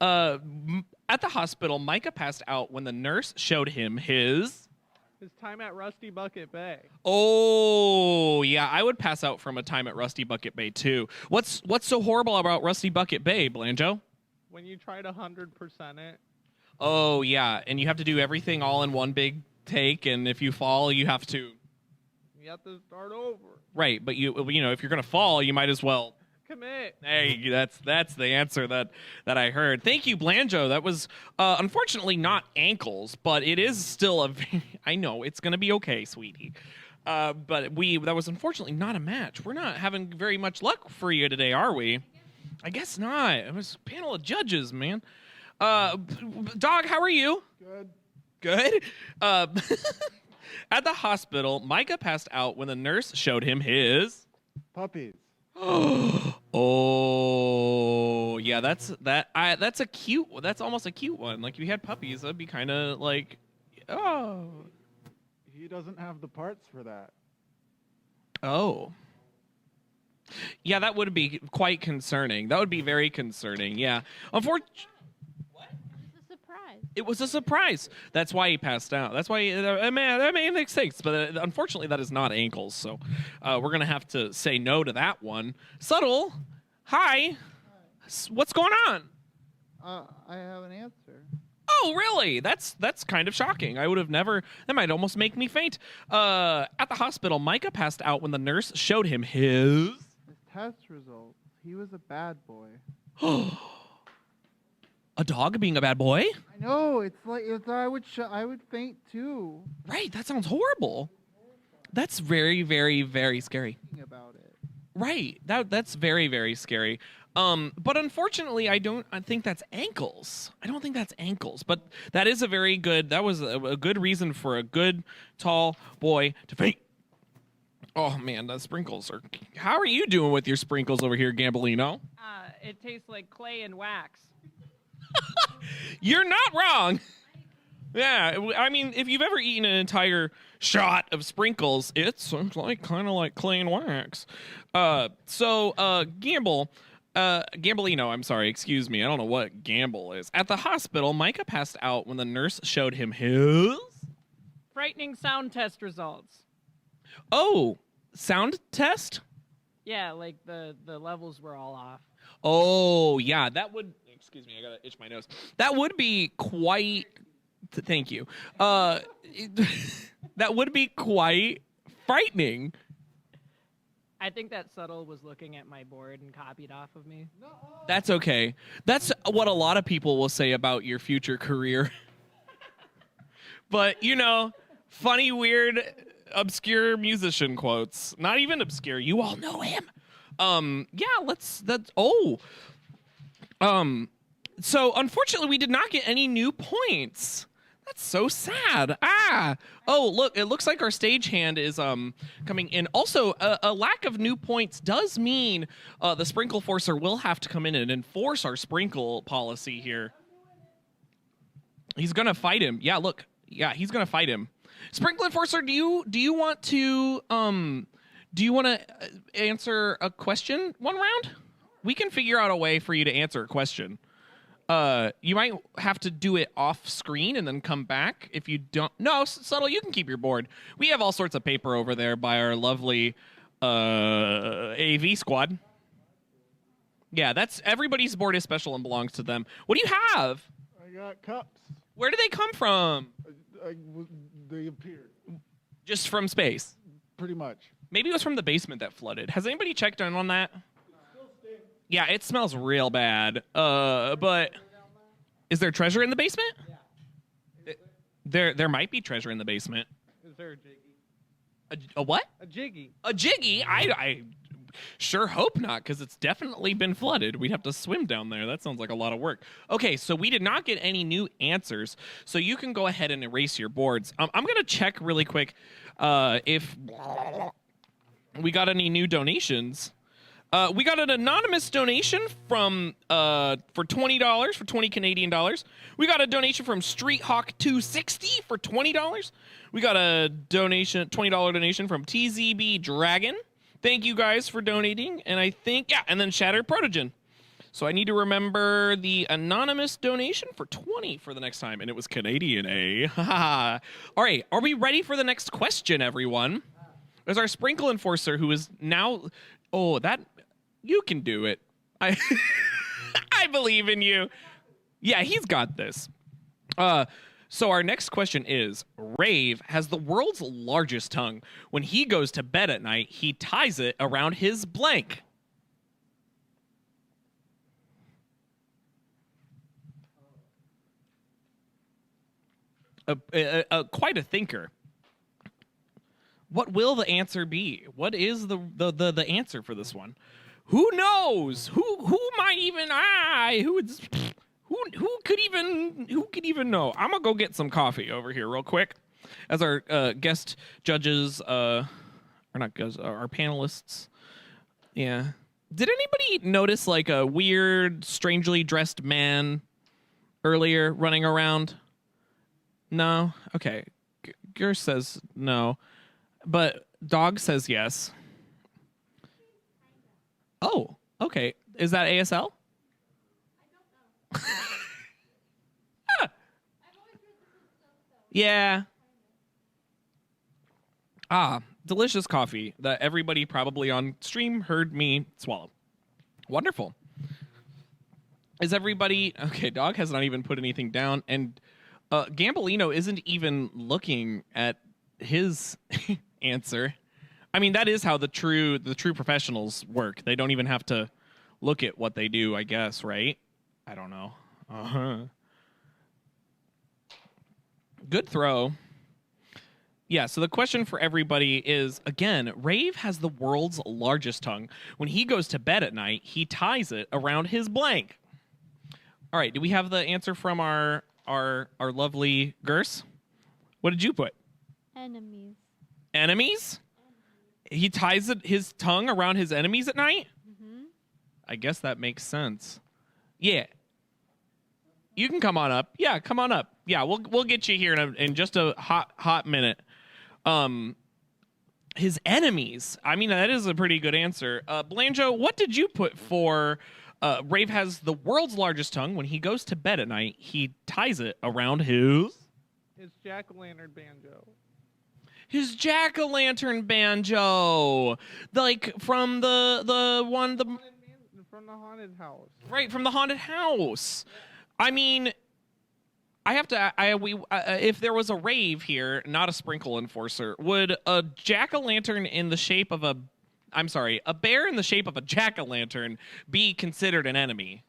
at the hospital, Micah passed out when the nurse showed him his time at Rusty Bucket Bay. Oh, yeah, I would pass out from a time at Rusty Bucket Bay too. What's so horrible about Rusty Bucket Bay, Blanjo? When you try to 100% it. Oh, yeah, and you have to do everything all in one big take, and if you fall, you have to start over. Right, but you know, if you're going to fall, you might as well commit. Hey, that's the answer that I heard. Thank you, Blanjo. That was unfortunately not ankles, but it is still I know it's gonna be okay, sweetie. But that was unfortunately not a match. We're not having very much luck for you today, are we? I guess not. It was a panel of judges, man. Dog, how are you? Good. At the hospital, Micah passed out when the nurse showed him his puppies. Oh, yeah, that's almost a cute one. Like, if you had puppies, that'd be kind of like, oh. He doesn't have the parts for that. Oh. Yeah, that would be quite concerning. That would be very concerning, yeah. Unfortunately, it was a surprise. That's why he passed out. That's why that made mistakes. But unfortunately, that is not ankles. So we're gonna have to say no to that one. Subtle, hi. What's going on? I have an answer. Oh, really? That's kind of shocking. I would have never. That might almost make me faint. At the hospital, Micah passed out when the nurse showed him his test results. He was a bad boy. A dog being a bad boy? I know. It's like I would faint too. Right. That sounds horrible. That's very, very, very scary. About it. Right. That's very, very scary. But unfortunately, I think that's ankles. I don't think that's ankles. But that is a very good. That was a good reason for a good tall boy to faint. Oh man, the sprinkles are. How are you doing with your sprinkles over here, Gambolino? It tastes like clay and wax. You're not wrong. Yeah, I mean, if you've ever eaten an entire shot of sprinkles, it's like kind of like clay and wax. Gambolino, I'm sorry, excuse me. I don't know what gamble is. At the hospital, Micah passed out when the nurse showed him his frightening sound test results. Oh, sound test? Yeah, like the levels were all off. Oh, yeah, that would. Excuse me, I gotta itch my nose. That would be quite. Thank you. That would be quite frightening. I think that Subtle was looking at my board and copied off of me. That's okay. That's what a lot of people will say about your future career. But, funny, weird, obscure musician quotes. Not even obscure. You all know him. So unfortunately we did not get any new points. That's so sad. Oh, look, it looks like our stagehand is coming in. Also, a lack of new points does mean the Sprinkle Forcer will have to come in and enforce our sprinkle policy here. He's gonna fight him. Yeah, look. Yeah, he's gonna fight him. Sprinkle Enforcer, do you want to answer a question one round? We can figure out a way for you to answer a question. You might have to do it off screen and then come back if you don't. No, Subtle, you can keep your board. We have all sorts of paper over there by our lovely AV squad. Yeah, that's everybody's board is special and belongs to them. What do you have? I got cups. Where do they come from? They appeared. Just from space. Pretty much. Maybe it was from the basement that flooded. Has anybody checked in on that? Yeah, it smells real bad. But is there treasure in the basement? There might be treasure in the basement. Is there a jiggy? A what? A jiggy. A jiggy? I sure hope not, because it's definitely been flooded. We'd have to swim down there. That sounds like a lot of work. Okay, so we did not get any new answers, so you can go ahead and erase your boards. I'm going to check really quick if we got any new donations. We got an anonymous donation from for $20 for 20 Canadian dollars. We got a donation from Street Hawk 260 for $20. We got a donation, $20 donation from TZB Dragon. Thank you guys for donating. And I think, yeah, and then Shattered Protogen. So I need to remember the anonymous donation for 20 for the next time. And it was Canadian, eh? All right, are we ready for the next question, everyone? There's our Sprinkle Enforcer, who is now... Oh, that... You can do it. I believe in you. Yeah, he's got this. So our next question is, Rave has the world's largest tongue. When he goes to bed at night, he ties it around his blank. Quite a thinker. What will the answer be? What is the answer for this one? Who knows? Who might even who could even know? I'm gonna go get some coffee over here real quick, as our guest judges, or not guys, our panelists. Yeah. Did anybody notice like a weird, strangely dressed man earlier running around? No. Okay. Gersh says no, but Dog says yes. Oh, okay. Is that ASL? I don't know. Yeah. Delicious coffee that everybody probably on stream heard me swallow. Wonderful. Is everybody... Okay, Dog has not even put anything down, and Gambolino isn't even looking at his answer. I mean, that is how the true professionals work. They don't even have to look at what they do, I guess, right? I don't know. Good throw. Yeah, so the question for everybody is, again, Rave has the world's largest tongue. When he goes to bed at night, he ties it around his blank. All right, do we have the answer from our lovely Gerse? What did you put? Enemies. Enemies? He ties his tongue around his enemies at night? Mm-hmm. I guess that makes sense. Yeah. You can come on up. Yeah, come on up. Yeah, we'll get you here in just a hot minute. His enemies. I mean, that is a pretty good answer. Blanjo, what did you put for Rave has the world's largest tongue. When he goes to bed at night, he ties it around his jack-o'-lantern banjo. His jack-o'-lantern banjo, like from the one from the haunted house. Right, from the haunted house. I mean, I have to. If there was a Rave here, not a Sprinkle Enforcer, would a jack-o'-lantern in the shape of a bear in the shape of a jack-o'-lantern be considered an enemy?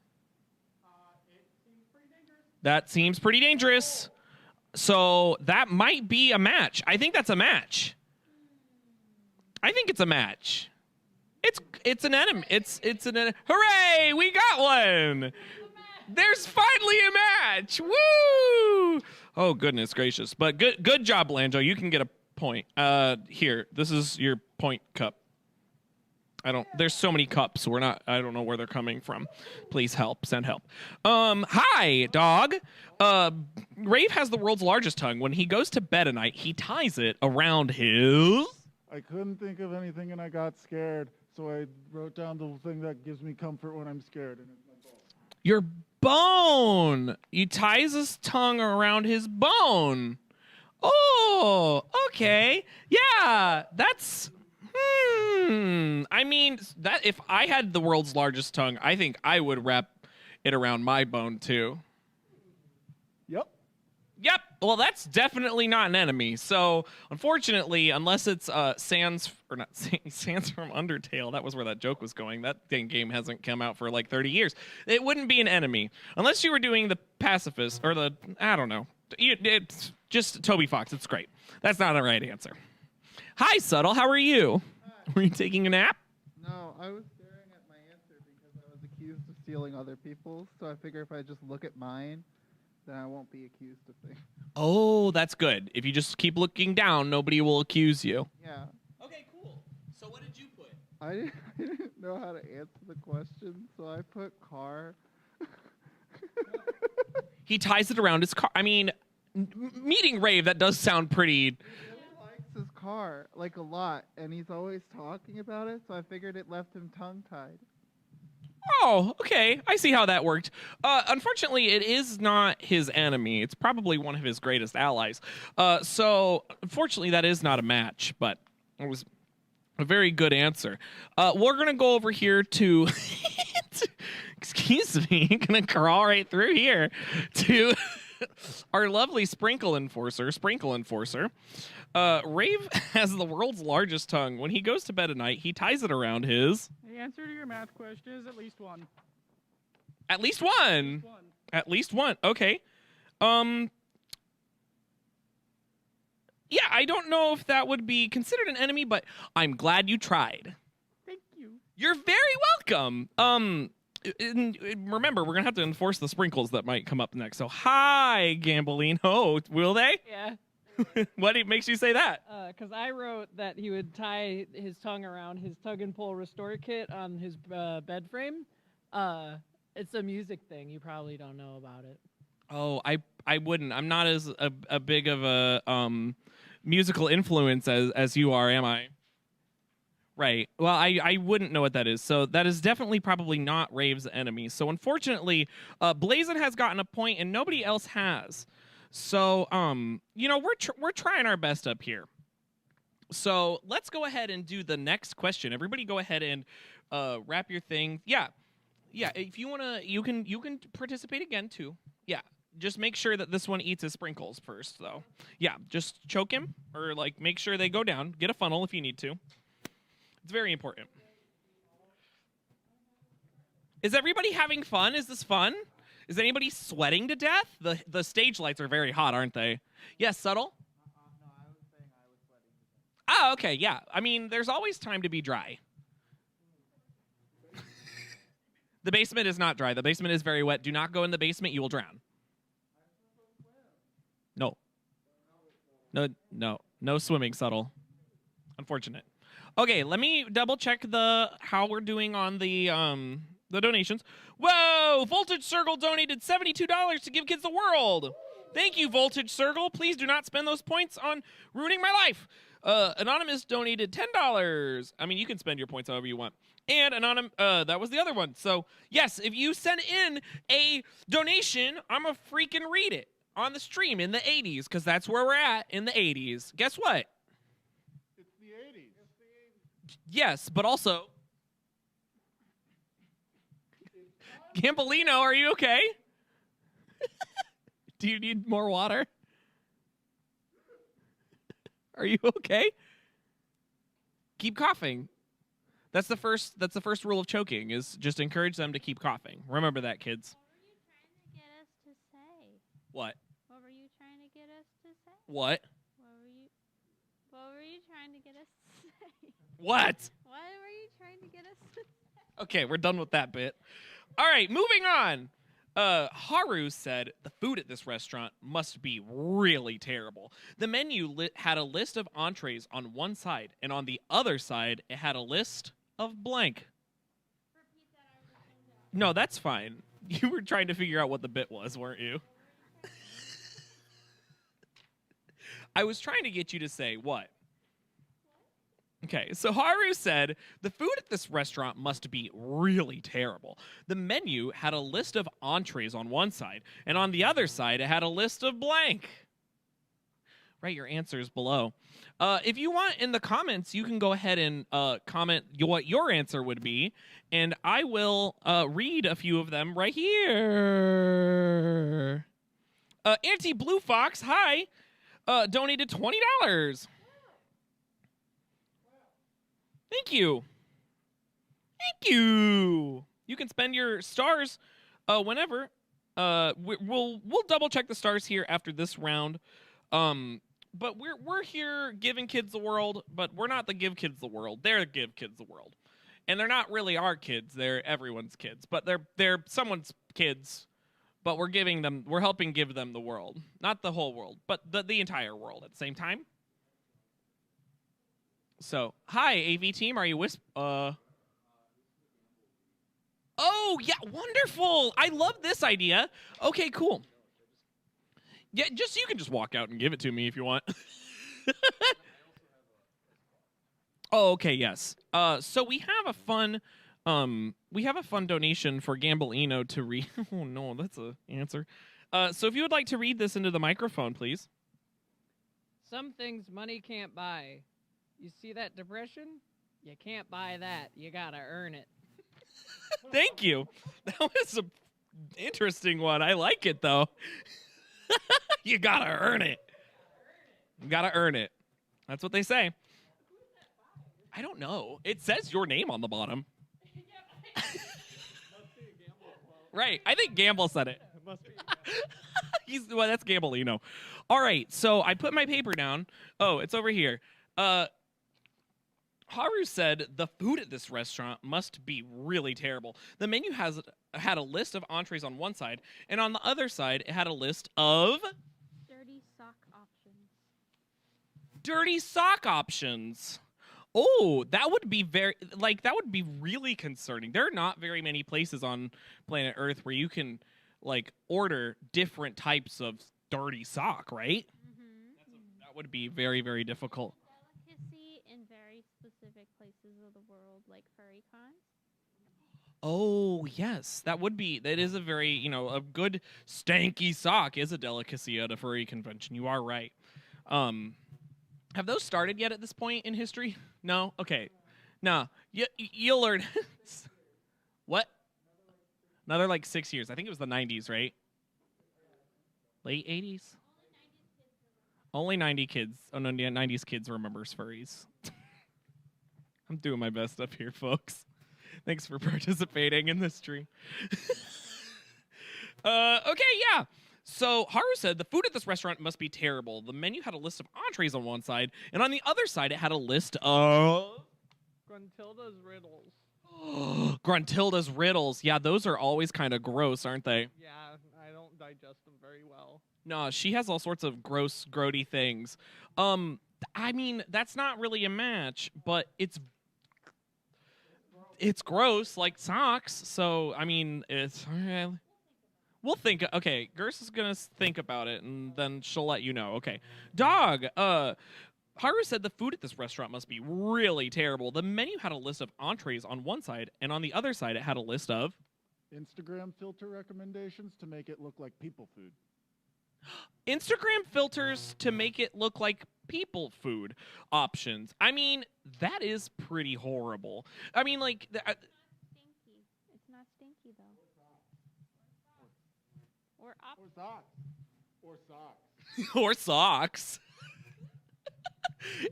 That seems pretty dangerous. So that might be a match. I think that's a match. I think it's a match. It's an enemy. It's an enemy. Hooray! We got one. There's finally a match. Woo! Oh goodness gracious! But good job, Lanjo. You can get a point. Here, this is your point cup. There's so many cups. I don't know where they're coming from. Please help. Send help. Hi, Dog. Rave has the world's largest tongue. When he goes to bed at night, he ties it around his... I couldn't think of anything and I got scared. So I wrote down the thing that gives me comfort when I'm scared. And it's my bone. Your bone. He ties his tongue around his bone. Oh, okay. Yeah, that's... I mean, that if I had the world's largest tongue, I think I would wrap it around my bone too. Yep. Yep. Well, that's definitely not an enemy. So, unfortunately, unless it's Sans from Undertale, that was where that joke was going. That dang game hasn't come out for like 30 years. It wouldn't be an enemy unless you were doing the pacifist or the I don't know. It's just Toby Fox. It's great. That's not the right answer. Hi, Subtle. How are you? Were you taking a nap? No, I was staring at my answer because I was accused of stealing other people's. So I figure if I just look at mine, then I won't be accused of things. Oh, that's good. If you just keep looking down, nobody will accuse you. Yeah. Okay, cool. So what did you put? I didn't know how to answer the question, so I put car. He ties it around his car. I mean, meeting Rave, that does sound pretty... Likes his car like a lot, and he's always talking about it, so I figured it left him tongue-tied. Oh, okay. I see how that worked. Unfortunately, it is not his enemy. It's probably one of his greatest allies. So, unfortunately, that is not a match, but it was a very good answer. We're going to go over here to... Excuse me. Going to crawl right through here to our lovely Sprinkle Enforcer. Rave has the world's largest tongue. When he goes to bed at night, he ties it around his... The answer to your math question is at least one. At least one? At least one. Okay. Yeah, I don't know if that would be considered an enemy, but I'm glad you tried. Thank you. You're very welcome. Remember, we're going to have to enforce the sprinkles that might come up next. So, hi, Gambolino. Will they? Yeah. What makes you say that? Because I wrote that he would tie his tongue around his tug and pull restore kit on his bed frame. It's a music thing. You probably don't know about it. Oh, I wouldn't. I'm not as a big of a musical influence as you are, am I? Right. Well, I wouldn't know what that is. So that is definitely probably not Rave's enemy. So unfortunately, Blazin has gotten a point and nobody else has. So, you know, we're trying our best up here. So let's go ahead and do the next question. Everybody go ahead and wrap your thing. Yeah. If you want to, you can participate again too. Yeah. Just make sure that this one eats his sprinkles first, though. Yeah. Just choke him or like make sure they go down. Get a funnel if you need to. It's very important. Is everybody having fun? Is this fun? Is anybody sweating to death? The stage lights are very hot, aren't they? Yes, Subtle? No, I was saying I was sweating to death. Oh, okay, yeah. I mean, there's always time to be dry. The basement is not dry. The basement is very wet. Do not go in the basement. You will drown. No. No swimming, Subtle. Unfortunate. Okay, let me double check how we're doing on the donations. Whoa! Voltage Circle donated $72 to Give Kids the World. Thank you, Voltage Circle. Please do not spend those points on ruining my life. Anonymous donated $10. I mean, you can spend your points however you want. And that was the other one. So, yes, if you send in a donation, I'm going to freaking read it on the stream in the 80s, because that's where we're at in the 80s. Guess what? It's the 80s. Yes, but also... Gambolino, are you okay? Do you need more water? Are you okay? Keep coughing. That's the first rule of choking, is just encourage them to keep coughing. Remember that, kids. What were you trying to get us to say? What? What were you trying to get us to say? What? What were you trying to get us to say? Okay, we're done with that bit. All right, moving on. Haru said the food at this restaurant must be really terrible. The menu had a list of entrees on one side, and on the other side, it had a list of blank. No, that's fine. You were trying to figure out what the bit was, weren't you? I was trying to get you to say what? Okay, so Haru said, the food at this restaurant must be really terrible. The menu had a list of entrees on one side, and on the other side, it had a list of blank. Write your answers below. If you want in the comments, you can go ahead and comment what your answer would be, and I will read a few of them right here. Auntie Blue Fox, hi, donated $20. Thank you. Thank you. You can spend your stars whenever. We'll double check the stars here after this round. But we're here giving kids the world, but we're not the give kids the world. They're give kids the world. And they're not really our kids. They're everyone's kids. But they're someone's kids. But we're helping give them the world. Not the whole world, but the entire world at the same time. So, hi, AV team. Are you Oh, yeah, wonderful. I love this idea. Okay, cool. Yeah, you can just walk out and give it to me if you want. Oh, okay, yes. So we have a fun donation for Gambleino to read. Oh no, that's an answer. So if you would like to read this into the microphone, please. Some things money can't buy. You see that depression? You can't buy that. You gotta earn it. Thank you. That was an interesting one. I like it though. You gotta earn it. You gotta earn it. That's what they say. I don't know. It says your name on the bottom. Right. I think Gamble said it. Well, that's Gambleino. All right. So I put my paper down. Oh, it's over here. Haru said the food at this restaurant must be really terrible. The menu had a list of entrees on one side, and on the other side, it had a list of Dirty sock options. dirty sock options. Oh, that would be really concerning. There are not very many places on planet Earth where you can order different types of dirty sock, right? That would be very, very difficult. Delicacy in very specific places of the world, like furry cons. Oh, yes. That is a very, a good stanky sock is a delicacy at a furry convention. You are right. Have those started yet at this point in history? No? Okay. No. You'll learn. What? Another 6 years. I think it was the 90s, right? Late 80s? Only 90 kids. Oh, no, 90s kids remembers furries. I'm doing my best up here, folks. Thanks for participating in this stream. Okay, yeah. So Haru said the food at this restaurant must be terrible. The menu had a list of entrees on one side, and on the other side it had a list of Gruntilda's riddles. Gruntilda's riddles. Yeah, those are always kind of gross, aren't they? Yeah, I don't digest them very well. No, she has all sorts of gross, grody things. I mean, that's not really a match, but it's gross, like socks. So, I mean, we'll think. Okay, Gerst is gonna think about it, and then she'll let you know. Okay, dog. Haru said the food at this restaurant must be really terrible. The menu had a list of entrees on one side, and on the other side, it had a list of Instagram filter recommendations to make it look like people food. Instagram filters to make it look like people food options. I mean, that is pretty horrible. I mean, Stinky. It's not stinky though. Or socks. Or socks. or socks.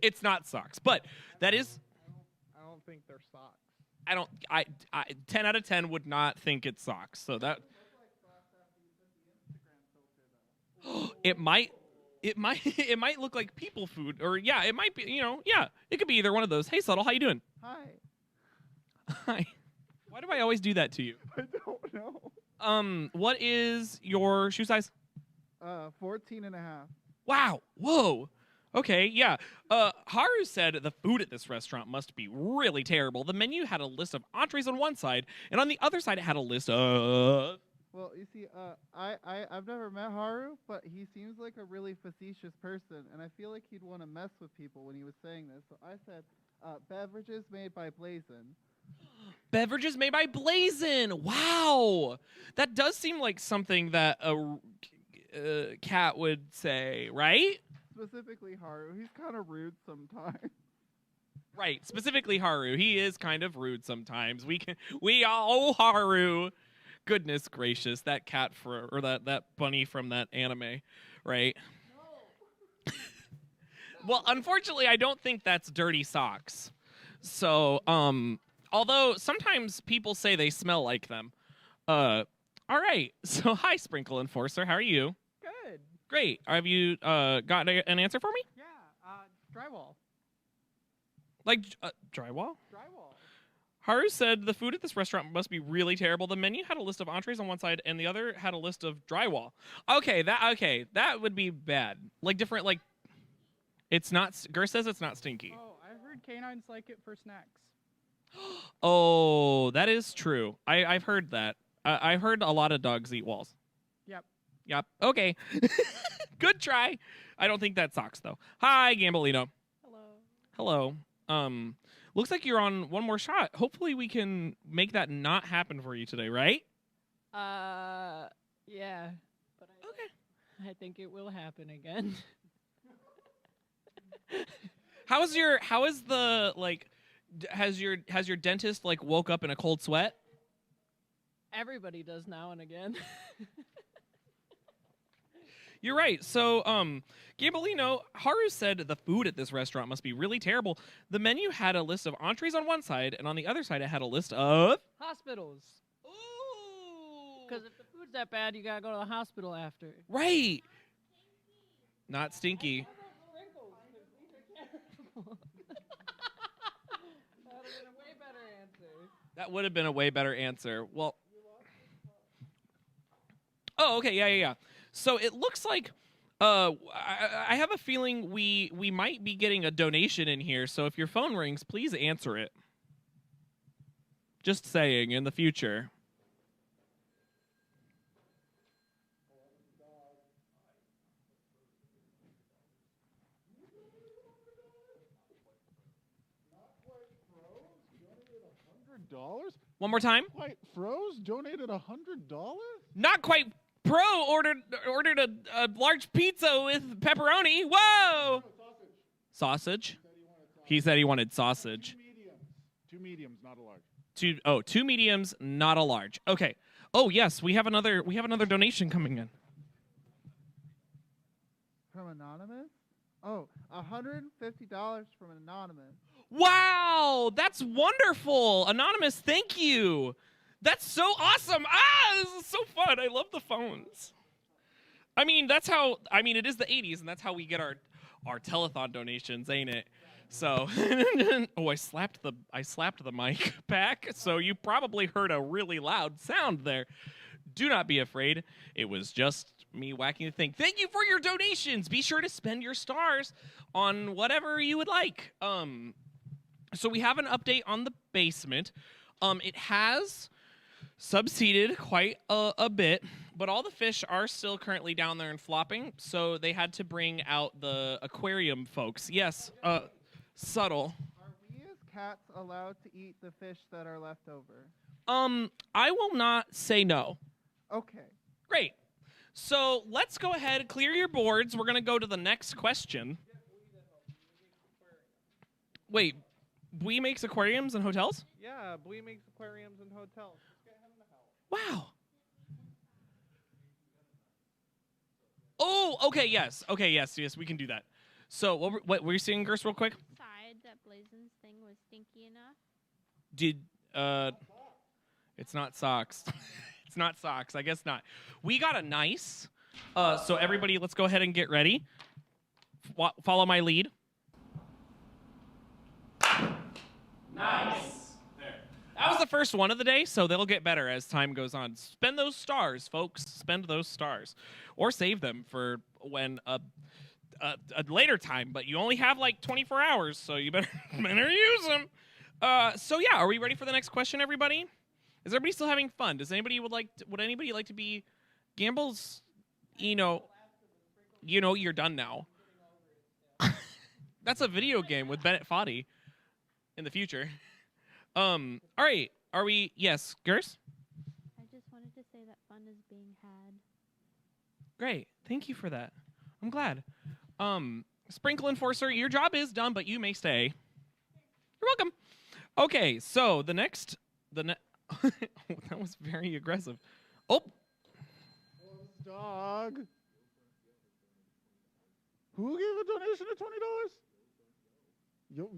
It's not socks, but that is. I don't think they're socks. I 10 out of 10 would not think it's socks. So that. It might look like people food, or yeah, it might be, yeah, it could be either one of those. Hey, Subtle, how you doing? Hi. Hi. Why do I always do that to you? I don't know. What is your shoe size? 14 and a half. Wow. Whoa. Okay, yeah. Haru said the food at this restaurant must be really terrible. The menu had a list of entrees on one side, and on the other side it had a list of... Well, you see, I've never met Haru, but he seems like a really facetious person, and I feel like he'd want to mess with people when he was saying this. So I said, beverages made by Blazin. Beverages made by Blazin. Wow. That does seem like something that a cat would say, right? specifically Haru. He's kind of rude sometimes. Right, specifically Haru. He is kind of rude sometimes. Oh, Haru. Goodness gracious, that cat or that bunny from that anime, right? No. Well, unfortunately, I don't think that's dirty socks. So, although sometimes people say they smell like them. All right. So, hi, Sprinkle Enforcer. How are you? Good. Great. Have you got an answer for me? Yeah. Drywall. Like drywall? Drywall. Haru said the food at this restaurant must be really terrible. The menu had a list of entrees on one side, and the other had a list of drywall. Okay, that would be bad. Like different, like it's not. Gur says it's not stinky. Oh, I've heard canines like it for snacks. Oh, that is true. I've heard that. I've heard a lot of dogs eat walls. Yep. Okay. Good try. I don't think that sucks though. Hi, Gambolino. Hello. Looks like you're on one more shot. Hopefully we can make that not happen for you today, right? Yeah. But I think it will happen again. Has your dentist like woke up in a cold sweat? Everybody does now and again. You're right. So, Gambolino, Haru said the food at this restaurant must be really terrible. The menu had a list of entrees on one side, and on the other side it had a list of Hospitals. Ooh. Because if the food's that bad, you gotta go to the hospital after. Right. Not stinky. That would have been a way better answer. Well. Oh, okay. Yeah. So it looks like I have a feeling we might be getting a donation in here. So if your phone rings, please answer it. Just saying, in the future. $100? One more time. White Froze donated $100? Not quite pro ordered a large pizza with pepperoni. Whoa! Sausage. He said he wanted sausage. Two mediums, not a large. Two mediums, not a large. Okay. Oh yes, we have another donation coming in. From Anonymous? Oh, $150 from an Anonymous. Wow, that's wonderful. Anonymous, thank you. That's so awesome. This is so fun. I love the phones. I mean, it is the 80s, and that's how we get our telethon donations, ain't it? So, oh, I slapped the mic back, so you probably heard a really loud sound there. Do not be afraid. It was just me whacking the thing. Thank you for your donations. Be sure to spend your stars on whatever you would like. So we have an update on the basement. It has subsided quite a bit, but all the fish are still currently down there and flopping, so they had to bring out the aquarium folks. Yes, subtle. Are we as cats allowed to eat the fish that are left over? I will not say no. Okay. Great. So let's go ahead and clear your boards. We're going to go to the next question. Wait, Bui makes aquariums and hotels? Yeah, Bui makes aquariums and hotels. Wow. Oh, okay, yes. Okay, yes, we can do that. So, what were you saying, Gerst, real quick? Decide that Blazon's thing was stinky enough. It's not socks. It's not socks. I guess not. We got a nice. So everybody, let's go ahead and get ready. Follow my lead. Nice. There. That was the first one of the day, so they'll get better as time goes on. Spend those stars, folks. Spend those stars, or save them for when a later time. But you only have like 24 hours, so you better use them. So yeah, are we ready for the next question, everybody? Is everybody still having fun? Would anybody like to be Gamble's? You know, you're done now. That's a video game with Bennett Foddy in the future. All right. Are we? Yes, Gers? I just wanted to say that fun is being had. Great. Thank you for that. I'm glad. Sprinkle Enforcer, your job is done, but you may stay. You're welcome. Okay, so that was very aggressive. Oh. Dog. Who gave a donation of $20? Yo,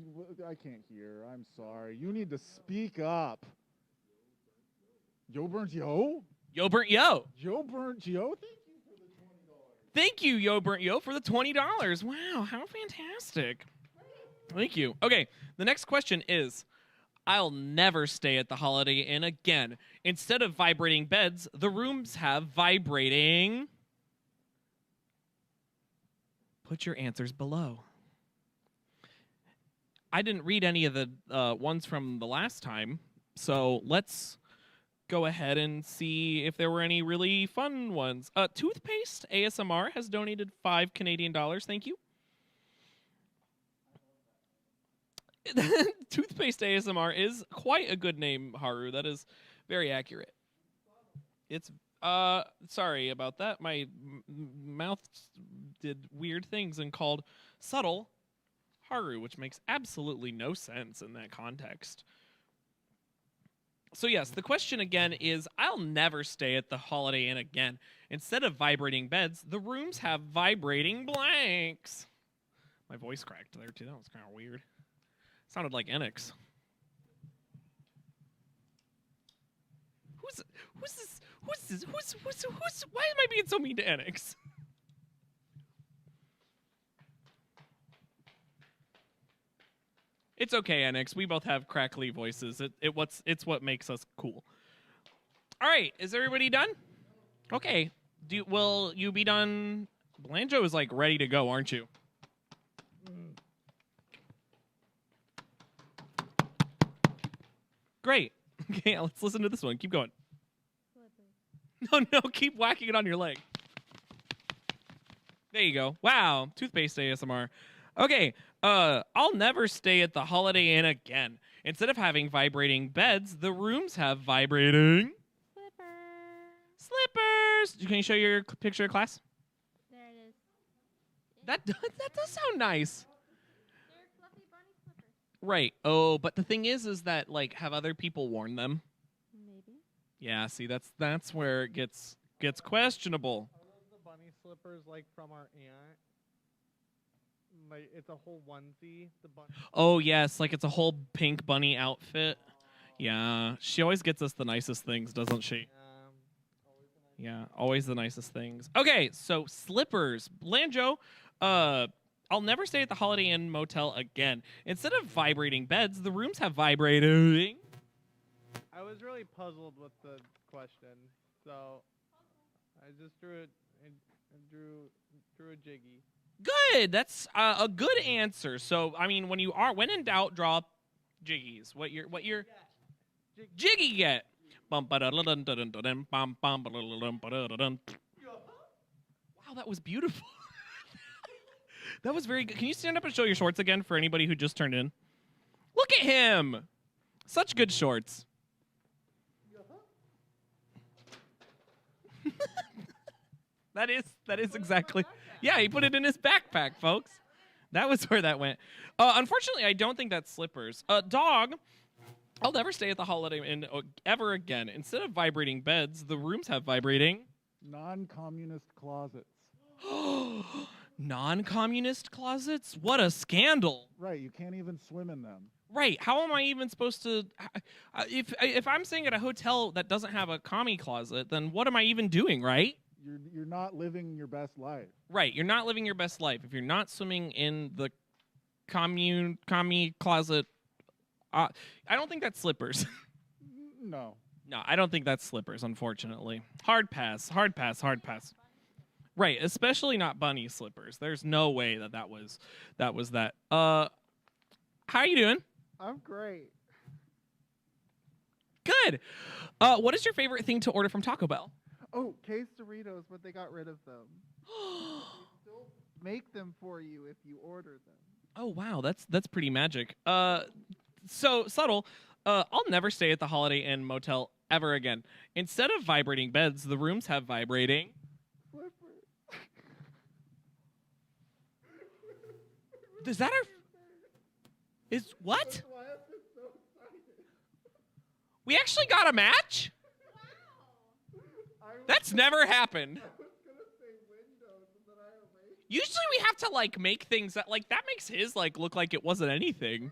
I can't hear. I'm sorry. You need to speak up. Yo Burnt Yo? Yo Burnt Yo. Yo Burnt Yo? Thank you, Yo Burnt Yo, for the $20. Wow, how fantastic. Thank you. Okay, the next question is, I'll never stay at the Holiday Inn again. Instead of vibrating beds, the rooms have vibrating... Put your answers below. I didn't read any of the ones from the last time, so let's go ahead and see if there were any really fun ones. Toothpaste ASMR has donated $5 Canadian. Thank you. Toothpaste ASMR is quite a good name, Haru. That is very accurate. It's sorry about that. My mouth did weird things and called subtle Haru, which makes absolutely no sense in that context. So yes, the question again is, I'll never stay at the Holiday Inn again. Instead of vibrating beds, the rooms have vibrating blanks. My voice cracked there too. That was kind of weird. Sounded like Enix. Who's this? Why am I being so mean to Enix? It's okay, Enix. We both have crackly voices. It's what makes us cool. All right, is everybody done? Okay. Will you be done? Blanjo is like ready to go, aren't you? Great. Okay, let's listen to this one. Keep going. No, keep whacking it on your leg. There you go. Wow, toothpaste ASMR. Okay, I'll never stay at the Holiday Inn again. Instead of having vibrating beds, the rooms have vibrating... Slippers! Can you show your picture of class? There it is. That does sound nice. They're fluffy bunny slippers. Right. Oh, but the thing is that, like, have other people worn them? Maybe. Yeah, see, that's where it gets questionable. Are those the bunny slippers like from our aunt? Like it's a whole onesie. The bunny. Oh yes, like it's a whole pink bunny outfit. Yeah, she always gets us the nicest things, doesn't she? Yeah, always the nicest things. Okay, so slippers. Blanjo, I'll never stay at the Holiday Inn Motel again. Instead of vibrating beds, the rooms have vibrating. I was really puzzled with the question, so I just drew it and drew a jiggy. Good. That's a good answer. So I mean, when in doubt, draw jiggies. What your jiggy get? Wow, that was beautiful. That was very good. Can you stand up and show your shorts again for anybody who just turned in? Look at him. Such good shorts. That is exactly. Yeah, he put it in his backpack, folks. That was where that went. Unfortunately, I don't think that's slippers. Dog, I'll never stay at the Holiday Inn ever again. Instead of vibrating beds, the rooms have vibrating... Non-communist closets. Non-communist closets? What a scandal. Right, you can't even swim in them. Right, how am I even supposed to... If I'm staying at a hotel that doesn't have a commie closet, then what am I even doing, right? You're not living your best life. Right, you're not living your best life. If you're not swimming in the commie closet... I don't think that's slippers. No. No, I don't think that's slippers, unfortunately. Hard pass, hard pass, hard pass. Right, especially not bunny slippers. There's no way that was that. How are you doing? I'm great. Good. What is your favorite thing to order from Taco Bell? Oh, Case Doritos, but they got rid of them. They still make them for you if you order them. Oh wow, that's pretty magic. So subtle. I'll never stay at the Holiday Inn Motel ever again. Instead of vibrating beds, the rooms have vibrating. Slippers. Is that our? Is what? We actually got a match? That's never happened. Usually we have to like make things that like that makes his like look like it wasn't anything.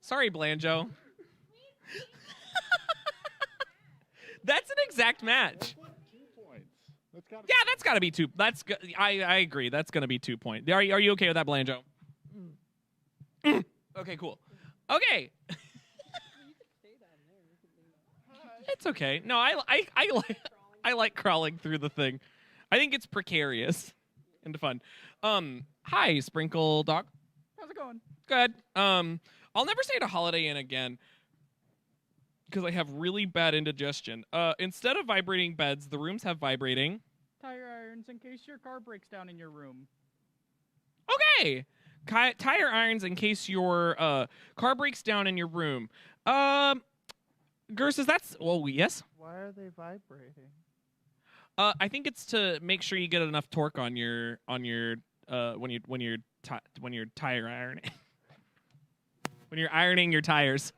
Sorry, Blanjo. That's an exact match. 2 points. Yeah, that's got to be 2. I agree. That's going to be 2 points. Are you okay with that, Blanjo? Okay, cool. Okay. It's okay. No, I like crawling through the thing. I think it's precarious and fun. Hi, Sprinkle Dog. How's it going? Good. I'll never say to Holiday Inn again because I have really bad indigestion. Instead of vibrating beds, the rooms have vibrating Tire irons in case your car breaks down in your room. Okay. Tire irons in case your car breaks down in your room. Gerses, that's yes. Why are they vibrating? I think it's to make sure you get enough torque on your when you're tire ironing. When you're ironing your tires.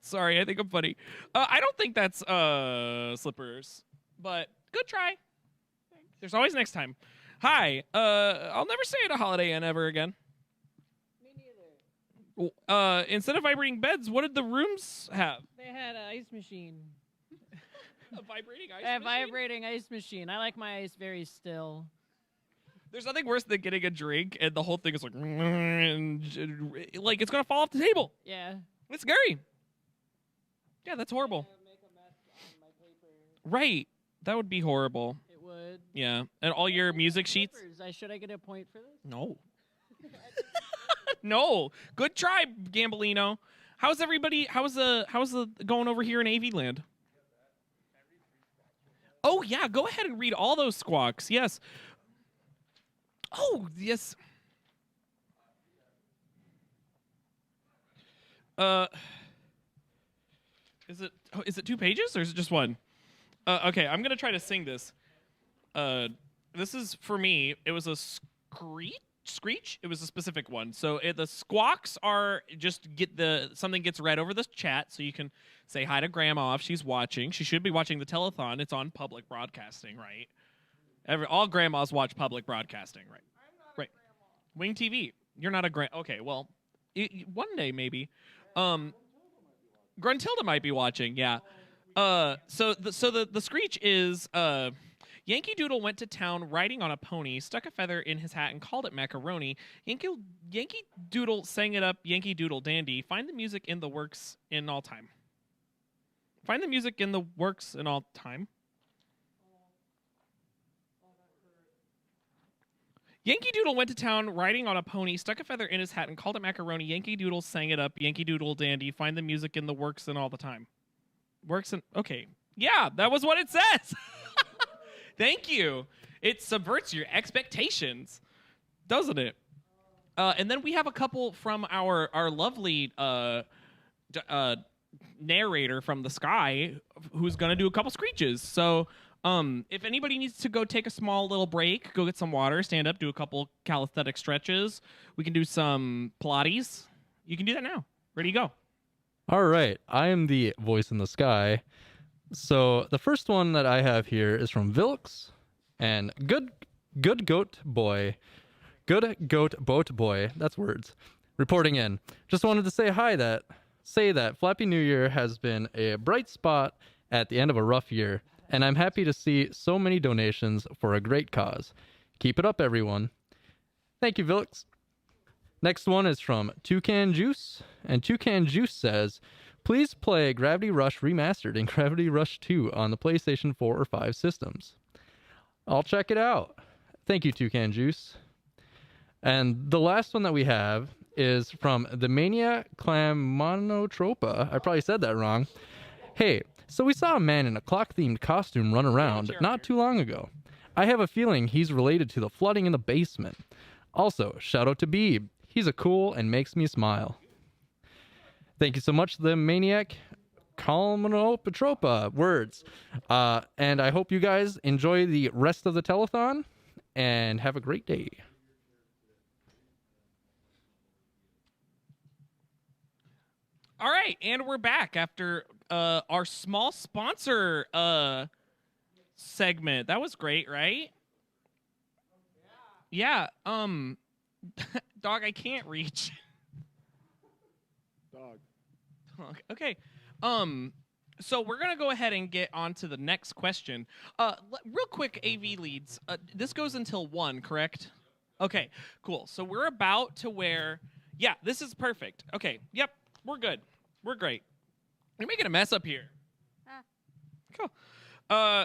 Sorry, I think I'm funny. I don't think that's slippers, but good try. Thanks. There's always next time. Hi, I'll never say it a Holiday Inn ever again. Me neither. Instead of vibrating beds, what did the rooms have? They had an ice machine. A vibrating ice A machine? vibrating ice machine. I like my ice very still. There's nothing worse than getting a drink and the whole thing is like, like it's gonna fall off the table. Yeah. It's scary. Yeah, that's horrible. Right. That would be horrible. It would. Yeah. And all your music sheets. Should I get a point for this? No. No. Good try, Gambolino. How's everybody? How's the going over here in AV Land? Oh yeah, go ahead and read all those squawks. Yes. Oh yes. Is it 2 pages or is it just 1? Okay, I'm gonna try to sing this. This is for me. It was a screech. It was a specific one. So the squawks are just something gets read over the chat, so you can say hi to Grandma if she's watching. She should be watching the telethon. It's on public broadcasting, right? All grandmas watch public broadcasting, right? I'm not a grandma. Wing TV. You're not a Okay, well, one day maybe. Gruntilda might be watching, yeah. So the screech is Yankee Doodle went to town riding on a pony, stuck a feather in his hat and called it macaroni. Yankee Doodle sang it up, Yankee Doodle dandy. Find the music in the works in all time. Find the music in the works in all time. Yankee Doodle went to town riding on a pony, stuck a feather in his hat and called it macaroni. Yankee Doodle sang it up, Yankee Doodle dandy. Find the music in the works in all the time. Works in... Okay. Yeah, that was what it says. Thank you. It subverts your expectations, doesn't it? And then we have a couple from our lovely narrator from the sky who's going to do a couple screeches. So if anybody needs to go take a small little break, go get some water, stand up, do a couple calisthenic stretches. We can do some Pilates. You can do that now. Ready to go. All right. I am the voice in the sky. So the first one that I have here is from Vilks and Good Goat Boat Boy, that's words, reporting in. Just wanted to say say that Flappy New Year has been a bright spot at the end of a rough year, and I'm happy to see so many donations for a great cause. Keep it up, everyone. Thank you, Vilks. Next one is from Toucan Juice, and Toucan Juice says, please play Gravity Rush Remastered and Gravity Rush 2 on the PlayStation 4 or 5 systems. I'll check it out. Thank you, Toucan Juice. And the last one that we have is from the Mania Clamonotropa. I probably said that wrong. Hey, so we saw a man in a clock-themed costume run around not too long ago. I have a feeling he's related to the flooding in the basement. Also, shout out to Beeb. He's a cool and makes me smile. Thank you so much, the Maniac Petropa words. And I hope you guys enjoy the rest of the telethon and have a great day. All right, and we're back after our small sponsor segment. That was great, right? Yeah. Dog, I can't reach. Dog. Okay. So we're gonna go ahead and get on to the next question. Real quick, AV leads. This goes until 1, correct? Okay, cool. So we're about to where, yeah, this is perfect. Okay, yep, we're good. We're great. We're making a mess up here. Cool.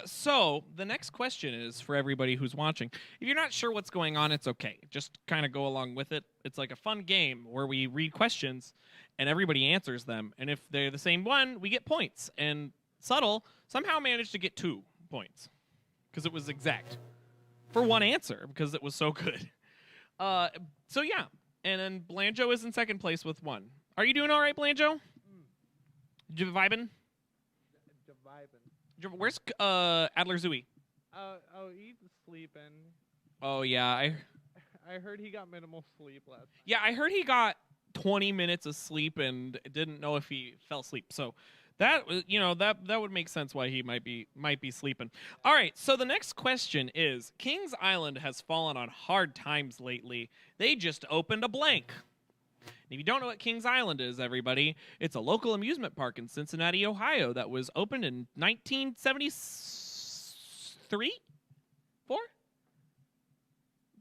So the next question is for everybody who's watching. If you're not sure what's going on, it's okay. Just kind of go along with it. It's like a fun game where we read questions and everybody answers them. And if they're the same one, we get points. And Subtle somehow managed to get 2 points because it was exact for one answer because it was so good. So yeah, and then Blanjo is in second place with 1. Are you doing all right, Blanjo? You vibing? Where's Adler Zooey? Oh, he's sleeping. Oh yeah, I heard he got minimal sleep last night. Yeah, I heard he got 20 minutes of sleep and didn't know if he fell asleep. So that that would make sense why he might be sleeping. All right, so the next question is Kings Island has fallen on hard times lately. They just opened a blank. If you don't know what Kings Island is, everybody, it's a local amusement park in Cincinnati, Ohio that was opened in 1973? 4?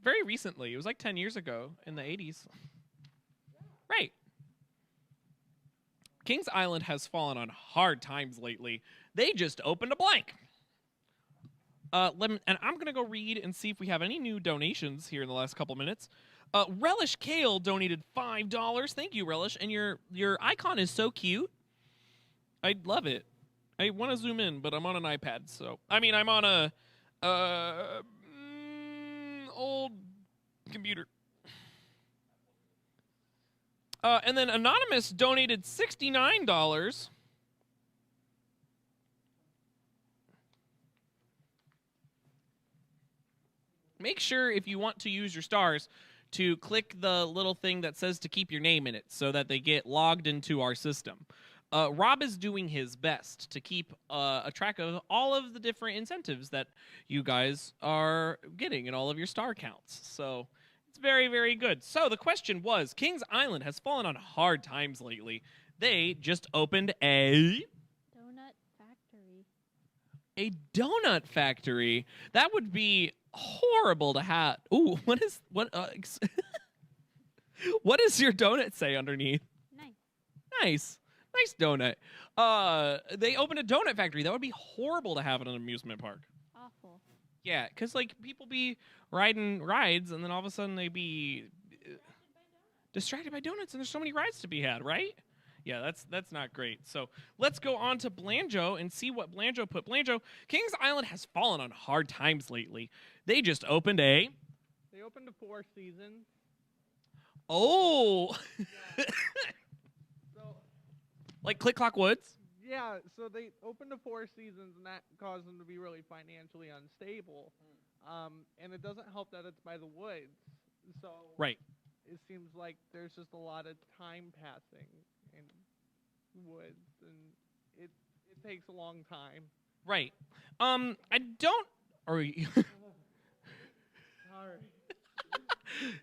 Very recently. It was like 10 years ago in the 80s. Right. Kings Island has fallen on hard times lately. They just opened a blank. And I'm going to go read and see if we have any new donations here in the last couple minutes. Relish Kale donated $5. Thank you, Relish. And your icon is so cute. I love it. I want to zoom in, but I'm on an iPad. So I'm on a old computer. And then Anonymous donated $69. Make sure if you want to use your stars to click the little thing that says to keep your name in it so that they get logged into our system. Rob is doing his best to keep a track of all of the different incentives that you guys are getting in all of your star counts. So it's very, very good. So the question was, Kings Island has fallen on hard times lately. They just opened a donut factory. A donut factory. That would be horrible to have. Ooh, what what does your donut say underneath? Nice donut. They opened a donut factory. That would be horrible to have at an amusement park. Awful. Yeah, because like people be riding rides and then all of a sudden they be distracted by donuts and there's so many rides to be had, right? Yeah, that's not great. So let's go on to Blanjo and see what Blanjo put. Blanjo, Kings Island has fallen on hard times lately. They just opened They opened a 4 Seasons. Oh! So, like Click Clock Woods? yeah, so they opened a 4 Seasons, and that caused them to be really financially unstable. And it doesn't help that it's by the woods. So Right. it seems like there's just a lot of time passing in woods, and it takes a long time. Right. I don't... Or Sorry.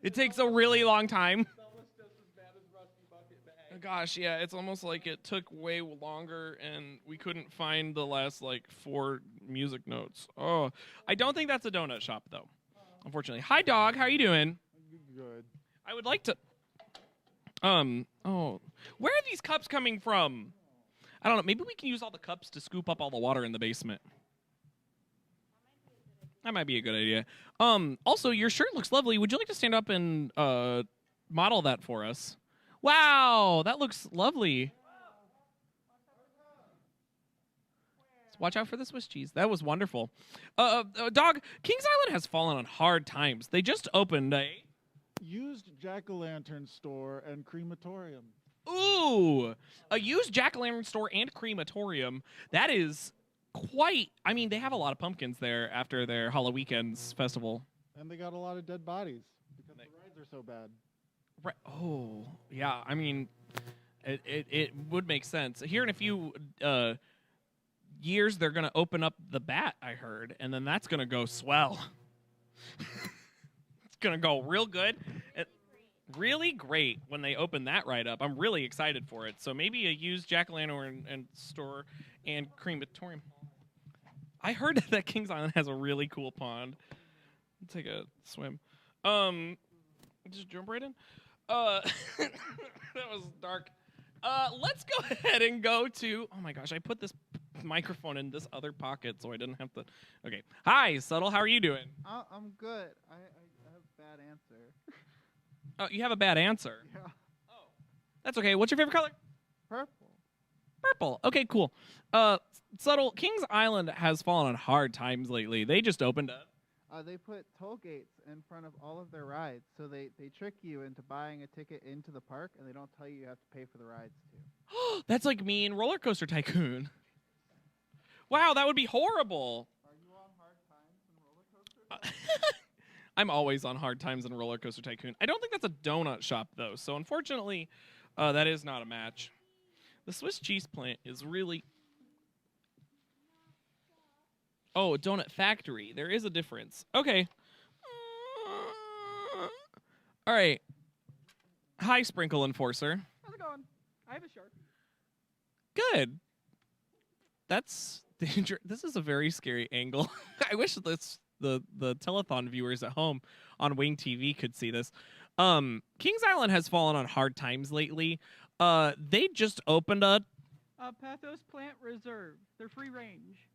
it takes a really long time. It's almost just as bad as Rusty Bucket Bag. Gosh, yeah, it's almost like it took way longer and we couldn't find the last, 4 music notes. Oh, I don't think that's a donut shop, though, unfortunately. Hi, dog. How are you doing? Good. I would like to... where are these cups coming from? I don't know. Maybe we can use all the cups to scoop up all the water in the basement. That might be a good idea. Also, your shirt looks lovely. Would you like to stand up and model that for us? Wow, that looks lovely. Watch out for the Swiss cheese. That was wonderful. Dog, Kings Island has fallen on hard times. They just opened a... Used jack-o'-lantern store and crematorium. Ooh, a used jack-o'-lantern store and crematorium. That is quite. I mean, they have a lot of pumpkins there after their Halloween's festival. And they got a lot of dead bodies because the rides are so bad. Right. Oh, yeah. I mean, it would make sense. Here in a few years, they're gonna open up the Bat. I heard, and then that's gonna go swell. It's gonna go real good. Really great when they open that right up. I'm really excited for it. So maybe a used jack-o'-lantern and store and crematorium. I heard that Kings Island has a really cool pond. Let's take a swim. Just jump right in. That was dark. Let's go ahead and go to. Oh my gosh, I put this microphone in this other pocket so I didn't have to. Okay. Hi, Subtle. How are you doing? I'm good. I have a bad answer. Oh, you have a bad answer. Yeah. Oh, that's okay. What's your favorite color? Purple. Purple. Okay, cool. Subtle. Kings Island has fallen on hard times lately. They just opened up. They put toll gates in front of all of their rides, so they trick you into buying a ticket into the park, and they don't tell you have to pay for the rides too. That's like me in Roller Coaster Tycoon. Wow, that would be horrible. Are you on hard times in Roller Coaster? I'm always on hard times in Roller Coaster Tycoon. I don't think that's a donut shop, though, so unfortunately, that is not a match. The Swiss cheese plant is really... Oh, a donut factory. There is a difference. Okay. All right. Hi, Sprinkle Enforcer. How's it going? I have a shark. Good. That's dangerous. This is a very scary angle. I wish the telethon viewers at home on Wing TV could see this. Kings Island has fallen on hard times lately. They just opened a Pathos Plant Reserve. They're free range.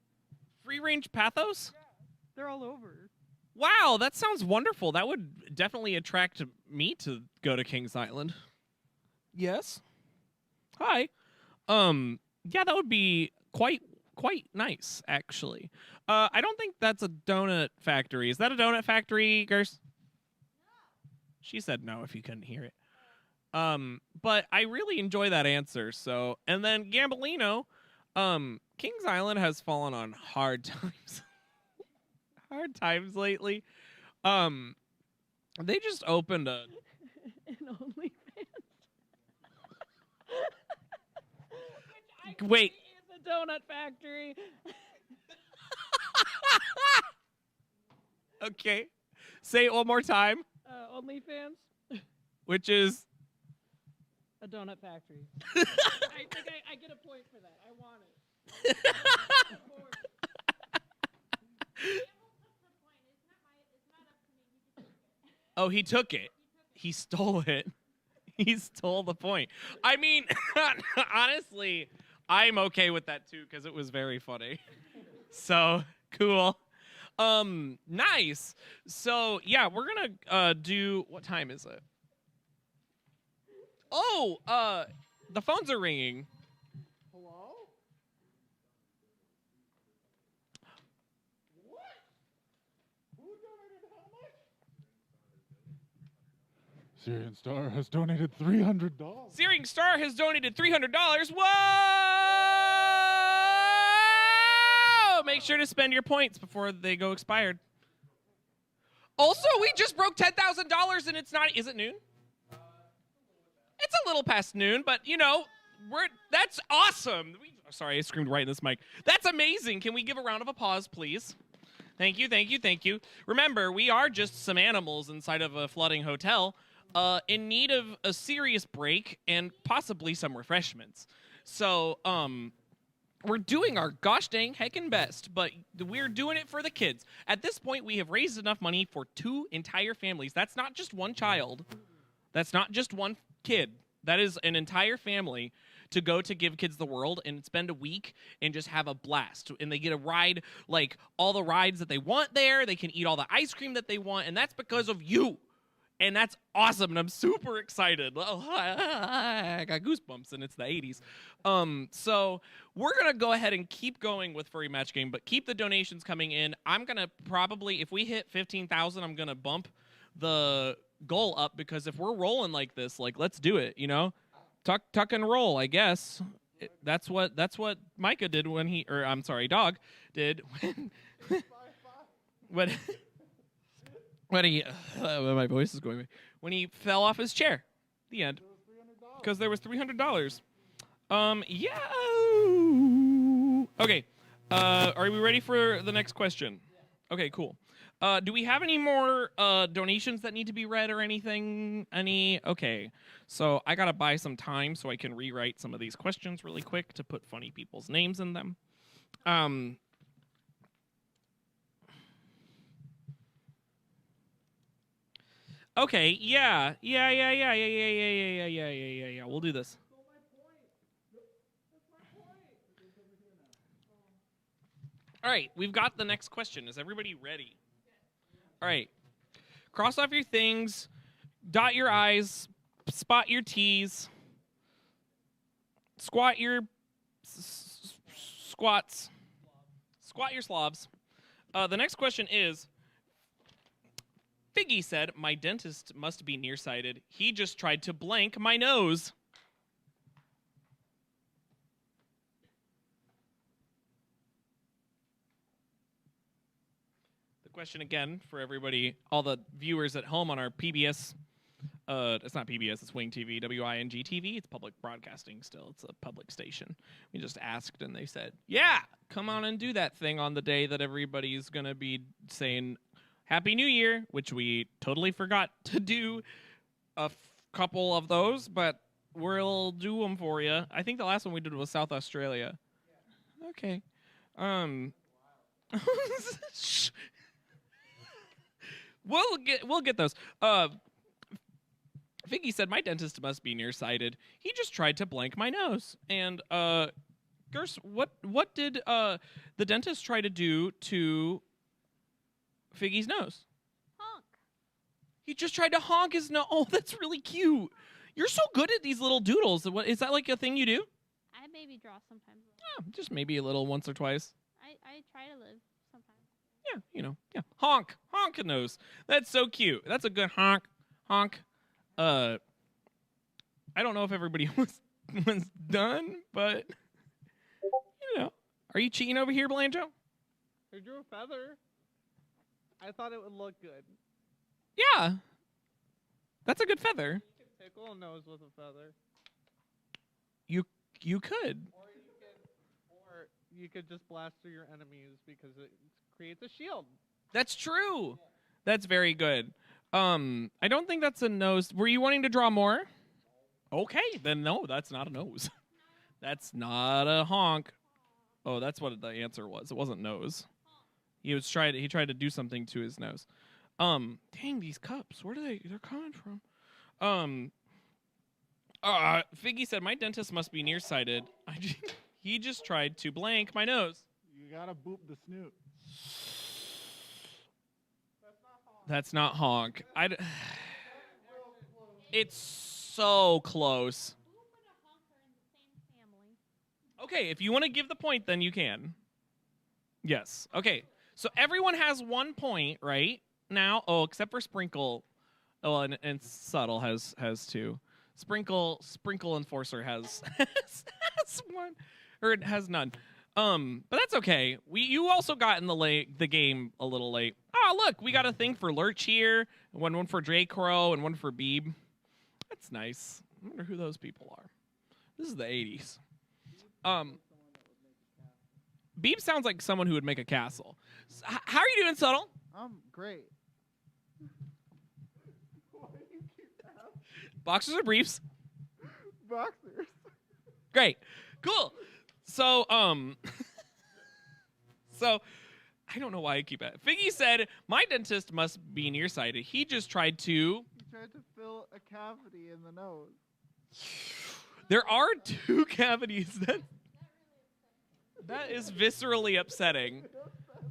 free range pathos. Yeah, they're all over. Wow, that sounds wonderful. That would definitely attract me to go to Kings Island. Yes. Hi. Yeah, that would be quite nice, actually. I don't think that's a donut factory. Is that a donut factory, Gerst? No. She said no if you couldn't hear it. But I really enjoy that answer. So, and then Gambolino, Kings Island has fallen on hard times. Hard times lately. They just opened a An OnlyFans. Wait. It's a donut factory. Okay. Say it one more time. OnlyFans. Which is A donut factory. I think I get a point for that. I want it. Oh, he took it. He stole it. He stole the point. I mean, honestly, I'm okay with that too because it was very funny. So, cool. Nice. So, yeah, we're going to do what time is it? Oh, the phones are ringing. Hello? What? Who donated how much? Syrian Star has donated $300. Searing Star has donated $300. Whoa! Make sure to spend your points before they go expired. Also, we just broke $10,000 and it's not. Is it noon? It's a little past noon, but you know, that's awesome. Sorry, I screamed right in this mic. That's amazing. Can we give a round of applause, please? Thank you, thank you, thank you. Remember, we are just some animals inside of a flooding hotel, in need of a serious break and possibly some refreshments. So, we're doing our gosh dang heckin' best, but we're doing it for the kids. At this point, we have raised enough money for 2 entire families. That's not just one child. That's not just one kid. That is an entire family to go to Give Kids the World and spend a week and just have a blast. And they get a ride, like all the rides that they want there. They can eat all the ice cream that they want, and that's because of you. And that's awesome, and I'm super excited. I got goosebumps, and it's the 80s. So we're going to go ahead and keep going with Furry Match Game, but keep the donations coming in. I'm going to probably, if we hit 15,000, I'm going to bump the goal up, because if we're rolling like this, like, let's do it, you know? tuck and roll, I guess. That's what Micah did when Dog did when my voice is going away. When he fell off his chair. The end. Because there was $300. Yeah. Okay. Are we ready for the next question? Okay, cool. Do we have any more donations that need to be read or anything? Okay. So I gotta buy some time so I can rewrite some of these questions really quick to put funny people's names in them. Okay, yeah. We'll do this. All right, we've got the next question. Is everybody ready? All right. Cross off your things, dot your I's, spot your T's, squat your squats, squat your slobs. The next question is, Figgy said, my dentist must be nearsighted. He just tried to blank my nose. Question again for everybody, all the viewers at home on our PBS. It's not PBS, it's Wing TV, WING TV. It's public broadcasting still. It's a public station. We just asked and they said, yeah, come on and do that thing on the day that everybody's going to be saying Happy New Year, which we totally forgot to do a couple of those, but we'll do them for you. I think the last one we did was South Australia. Yeah. Okay. We'll get those. Figgy said my dentist must be nearsighted. He just tried to blank my nose. And Gerst, what did the dentist try to do to Figgy's nose? Honk. He just tried to honk his nose. Oh, that's really cute. You're so good at these little doodles. What is that, like a thing you do? I maybe draw sometimes. Oh, just maybe a little once or twice. I try to live sometimes. Yeah, honk a nose. That's so cute. That's a good honk. I don't know if everybody was done, but are you cheating over here, Blanjo? I drew a feather. I thought it would look good. Yeah, that's a good feather. You could tickle a nose with a feather. You could. Or you could just blast through your enemies because it creates a shield. That's true. Yeah. That's very good. I don't think that's a nose. Were you wanting to draw more? Okay, then no, that's not a nose. That's not a honk. Oh, that's what the answer was. It wasn't nose. He tried to do something to his nose. Dang, these cups. Where they're coming from? Figgy said my dentist must be nearsighted. He just tried to blank my nose. You gotta boop the snoot. That's not honk. It's so close. Okay, if you want to give the point, then you can. Yes. Okay. So everyone has 1 point right now. Oh, except for Sprinkle. Oh, and Subtle has 2. Sprinkle Enforcer has one, or it has none. But that's okay. You also got in the game a little late. Oh, look, we got a thing for Lurch here, one for J Crow, and one for Beeb. That's nice. I wonder who those people are. This is the 80s. Beeb sounds like someone who would make a castle. How are you doing, Subtle? Great. Boxers or briefs? Boxers. Great. Cool. So, so I don't know why I keep it. Figgy said, my dentist must be nearsighted. He just tried to... He tried to fill a cavity in the nose. There are 2 cavities. That is viscerally upsetting.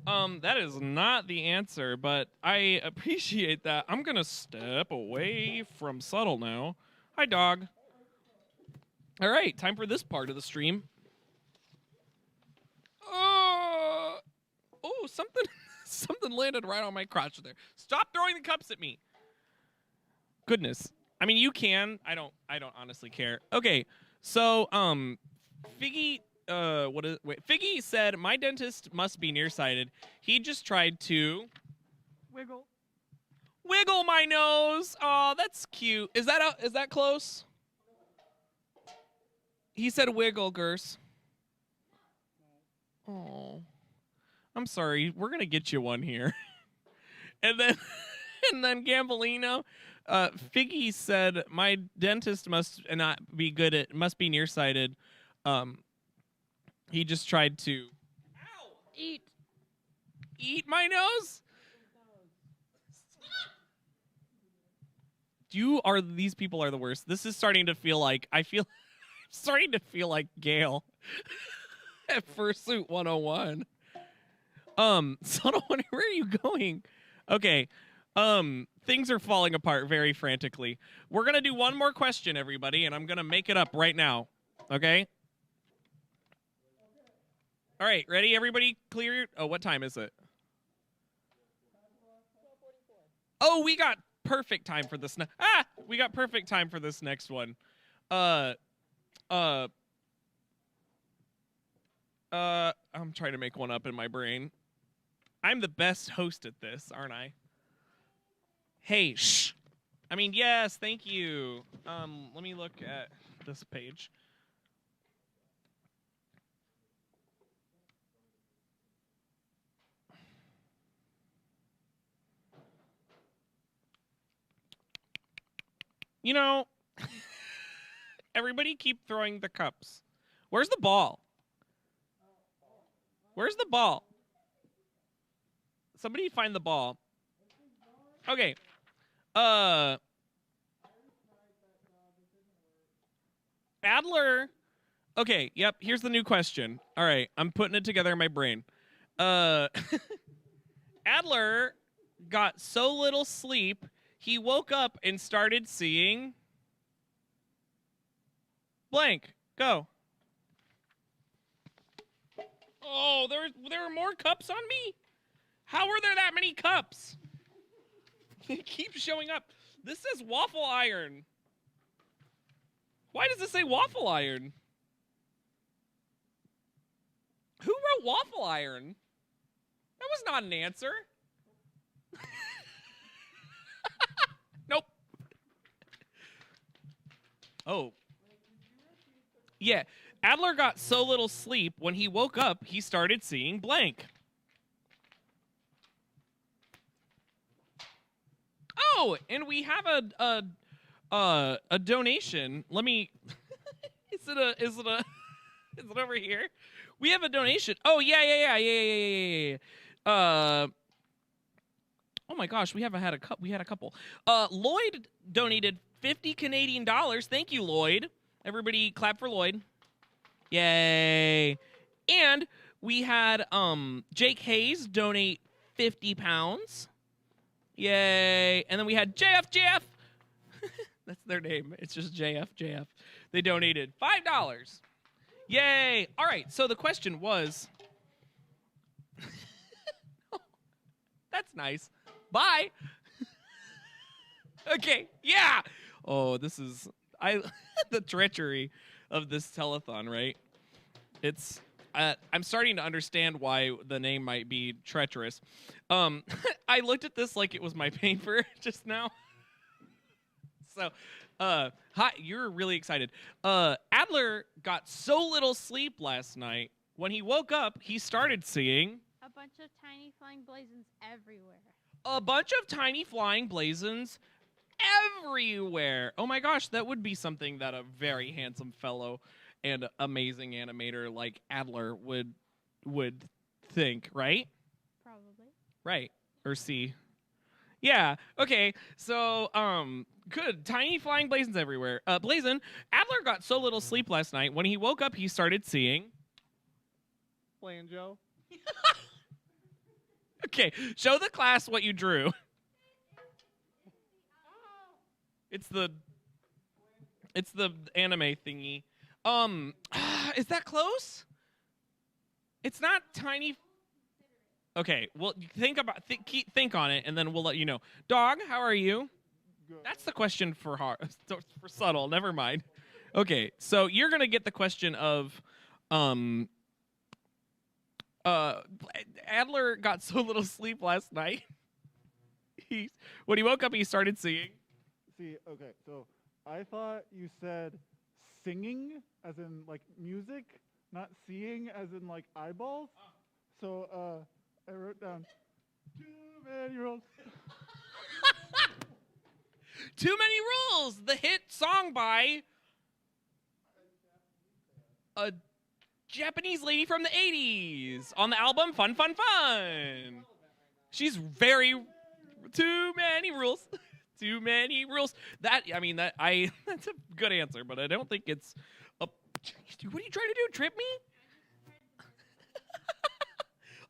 That is not the answer, but I appreciate that. I'm going to step away from Subtle now. Hi, dog. All right, time for this part of the stream. Oh, something landed right on my crotch there. Stop throwing the cups at me. Goodness. I mean, you can. I don't honestly care. Okay, so Figgy, Figgy said my dentist must be nearsighted. He just tried to wiggle my nose. Oh, that's cute. Is that close? He said wiggle, Gers. Oh, I'm sorry. We're gonna get you one here. And then Gambolino, Figgy said my dentist must be nearsighted. He just tried to eat my nose. These people are the worst. This is starting to feel like starting to feel like Gale at Fursuit 101. Subtle, where are you going? Okay. Things are falling apart very frantically. We're gonna do one more question, everybody, and I'm gonna make it up right now. Okay? All right, ready? Everybody clear? Oh, what time is it? Oh, we got perfect time for this. We got perfect time for this next one. I'm trying to make one up in my brain. I'm the best host at this, aren't I? Hey, shh. I mean, yes, thank you. Let me look at this page. You know, everybody keep throwing the cups. Where's the ball? Where's the ball? Somebody find the ball. Okay. Adler. Okay, yep, here's the new question. All right, I'm putting it together in my brain. Adler got so little sleep, he woke up and started seeing blank. Go. Oh, there are more cups on me? How are there that many cups? It keeps showing up. This says waffle iron. Why does it say waffle iron? Who wrote waffle iron? That was not an answer. Nope. Oh. Yeah. Adler got so little sleep, when he woke up, he started seeing blank. Oh, and we have a donation. Let me. Is it over here? We have a donation. Oh yeah. Oh my gosh, we had a couple. Lloyd donated 50 Canadian dollars. Thank you, Lloyd. Everybody clap for Lloyd. Yay. And we had Jake Hayes donate 50 pounds. Yay. And then we had JF. That's their name. It's just JF. They donated $5. Yay. All right, so the question was... That's nice. Bye. Okay, yeah. Oh, this is... the treachery of this telethon, right? It's... I'm starting to understand why the name might be treacherous. I looked at this like it was my paper just now. So, hi, you're really excited. Adler got so little sleep last night. When he woke up, he started seeing... a bunch of tiny flying blazons everywhere. A bunch of tiny flying blazons everywhere. Oh my gosh, that would be something that a very handsome fellow and amazing animator like Adler would think, right? Probably. Right. Or see. Yeah. Okay. So, good. Tiny flying blazons everywhere. Blazon, Adler got so little sleep last night. When he woke up, he started seeing... Playing Joe. Okay. Show the class what you drew. It's the anime thingy. Is that close? It's not tiny. Okay, well, think on it, and then we'll let you know. Dog, how are you? That's the question for for subtle. Never mind. Okay, so you're gonna get the question of, Adler got so little sleep last night. When he woke up, he started singing. See, okay, so I thought you said singing as in like music, not seeing as in like eyeballs. So I wrote down too many rules. Too Many Rules, the hit song by a Japanese lady from the 80s on the album Fun Fun Fun. She's very Too Many Rules. Too Many Rules. That's a good answer, but I don't think it's a Dude, what are you trying to do? Trip me?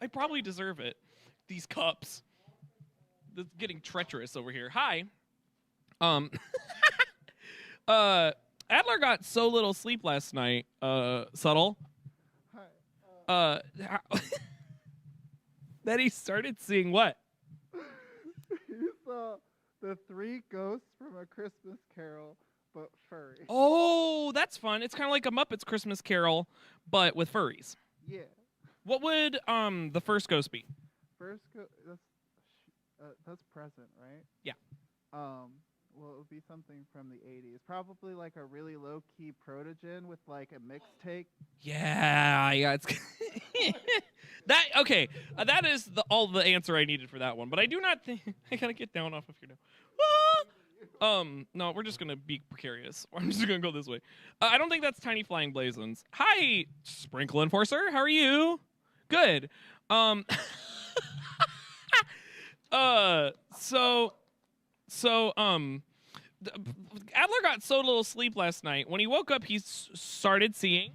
I probably deserve it. These cups. This is getting treacherous over here. Hi. Adler got so little sleep last night, Subtle. Hi. That he started seeing what? You saw the 3 ghosts from A Christmas Carol, but furry. Oh, that's fun. It's kind of like a Muppets Christmas Carol, but with furries. Yeah. What would the first ghost be? First that's present, right? Yeah. Well, it would be something from the 80s. Probably like a really low-key protogen with like a mixtape. Yeah, it's that. Okay, that is all the answer I needed for that one. But I do not think I gotta get down off of here now. No, we're just gonna be precarious. I'm just gonna go this way. I don't think that's Tiny Flying Blazons. Hi, Sprinkle Enforcer. How are you? Good. Adler got so little sleep last night. When he woke up, he started seeing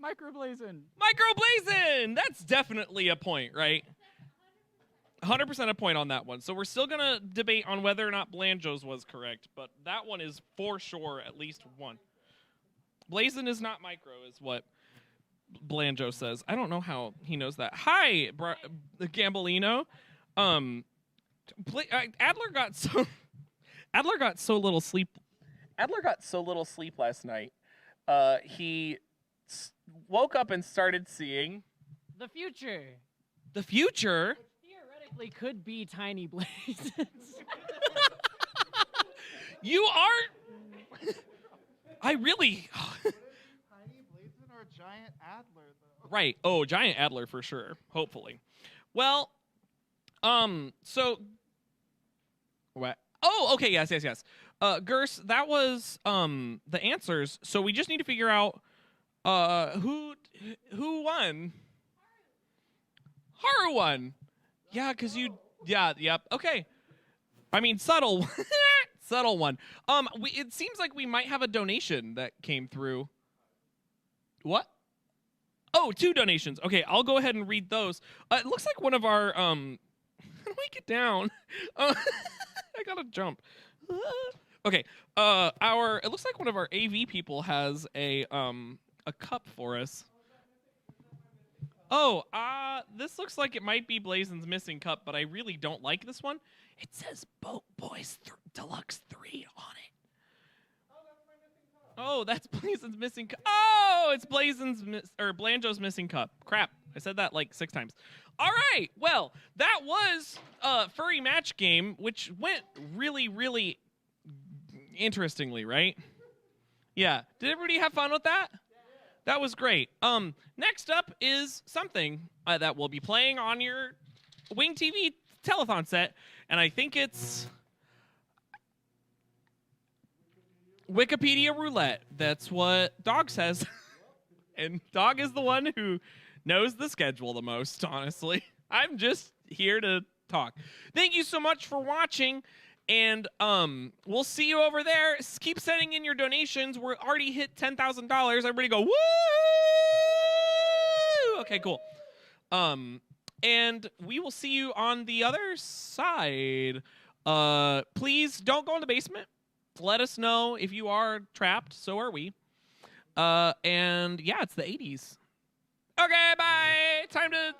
Microblazon. Microblazon. That's definitely a point, right? 100% a point on that one. So we're still gonna debate on whether or not Blanjo's was correct, but that one is for sure at least one. Blazon is not micro, is what Blanjo says. I don't know how he knows that. Hi, Gambolino. Adler got so little sleep. Adler got so little sleep last night. He woke up and started seeing The future. the future. Theoretically could be Tiny Blazons. You are. I really. Tiny Blazon or Giant Adler, though. Right. Oh, Giant Adler for sure. Hopefully. Well, so. What? Oh, okay. Yes. Gers, that was the answers. So we just need to figure out who won. Haru won. Yeah, cause you. Yeah. Yep. Okay. I mean, subtle. Subtle one. It seems like we might have a donation that came through. What? Oh, 2 donations. Okay, I'll go ahead and read those. It looks like one of our how do I get down? I gotta jump. Okay. It looks like one of our AV people has a cup for us. Oh, this looks like it might be Blazon's missing cup, but I really don't like this one. It says Boat Boys Deluxe 3 on it. Oh, that's Blazon's missing cup. Oh, it's Blanjo's missing cup. Crap. I said that like 6 times. All right. Well, that was Furry Match Game, which went really, really interestingly, right? Yeah. Did everybody have fun with that? That was great. Next up is something that will be playing on your Wing TV telethon set, and I think it's Wikipedia Roulette. That's what Dog says. And Dog is the one who knows the schedule the most, honestly. I'm just here to talk. Thank you so much for watching, and we'll see you over there. Keep sending in your donations. We're already hit $10,000. Everybody go, woo! Okay, cool. And we will see you on the other side. Please don't go in the basement. Let us know if you are trapped. So are we. And yeah, it's the 80s. Okay, bye. Time to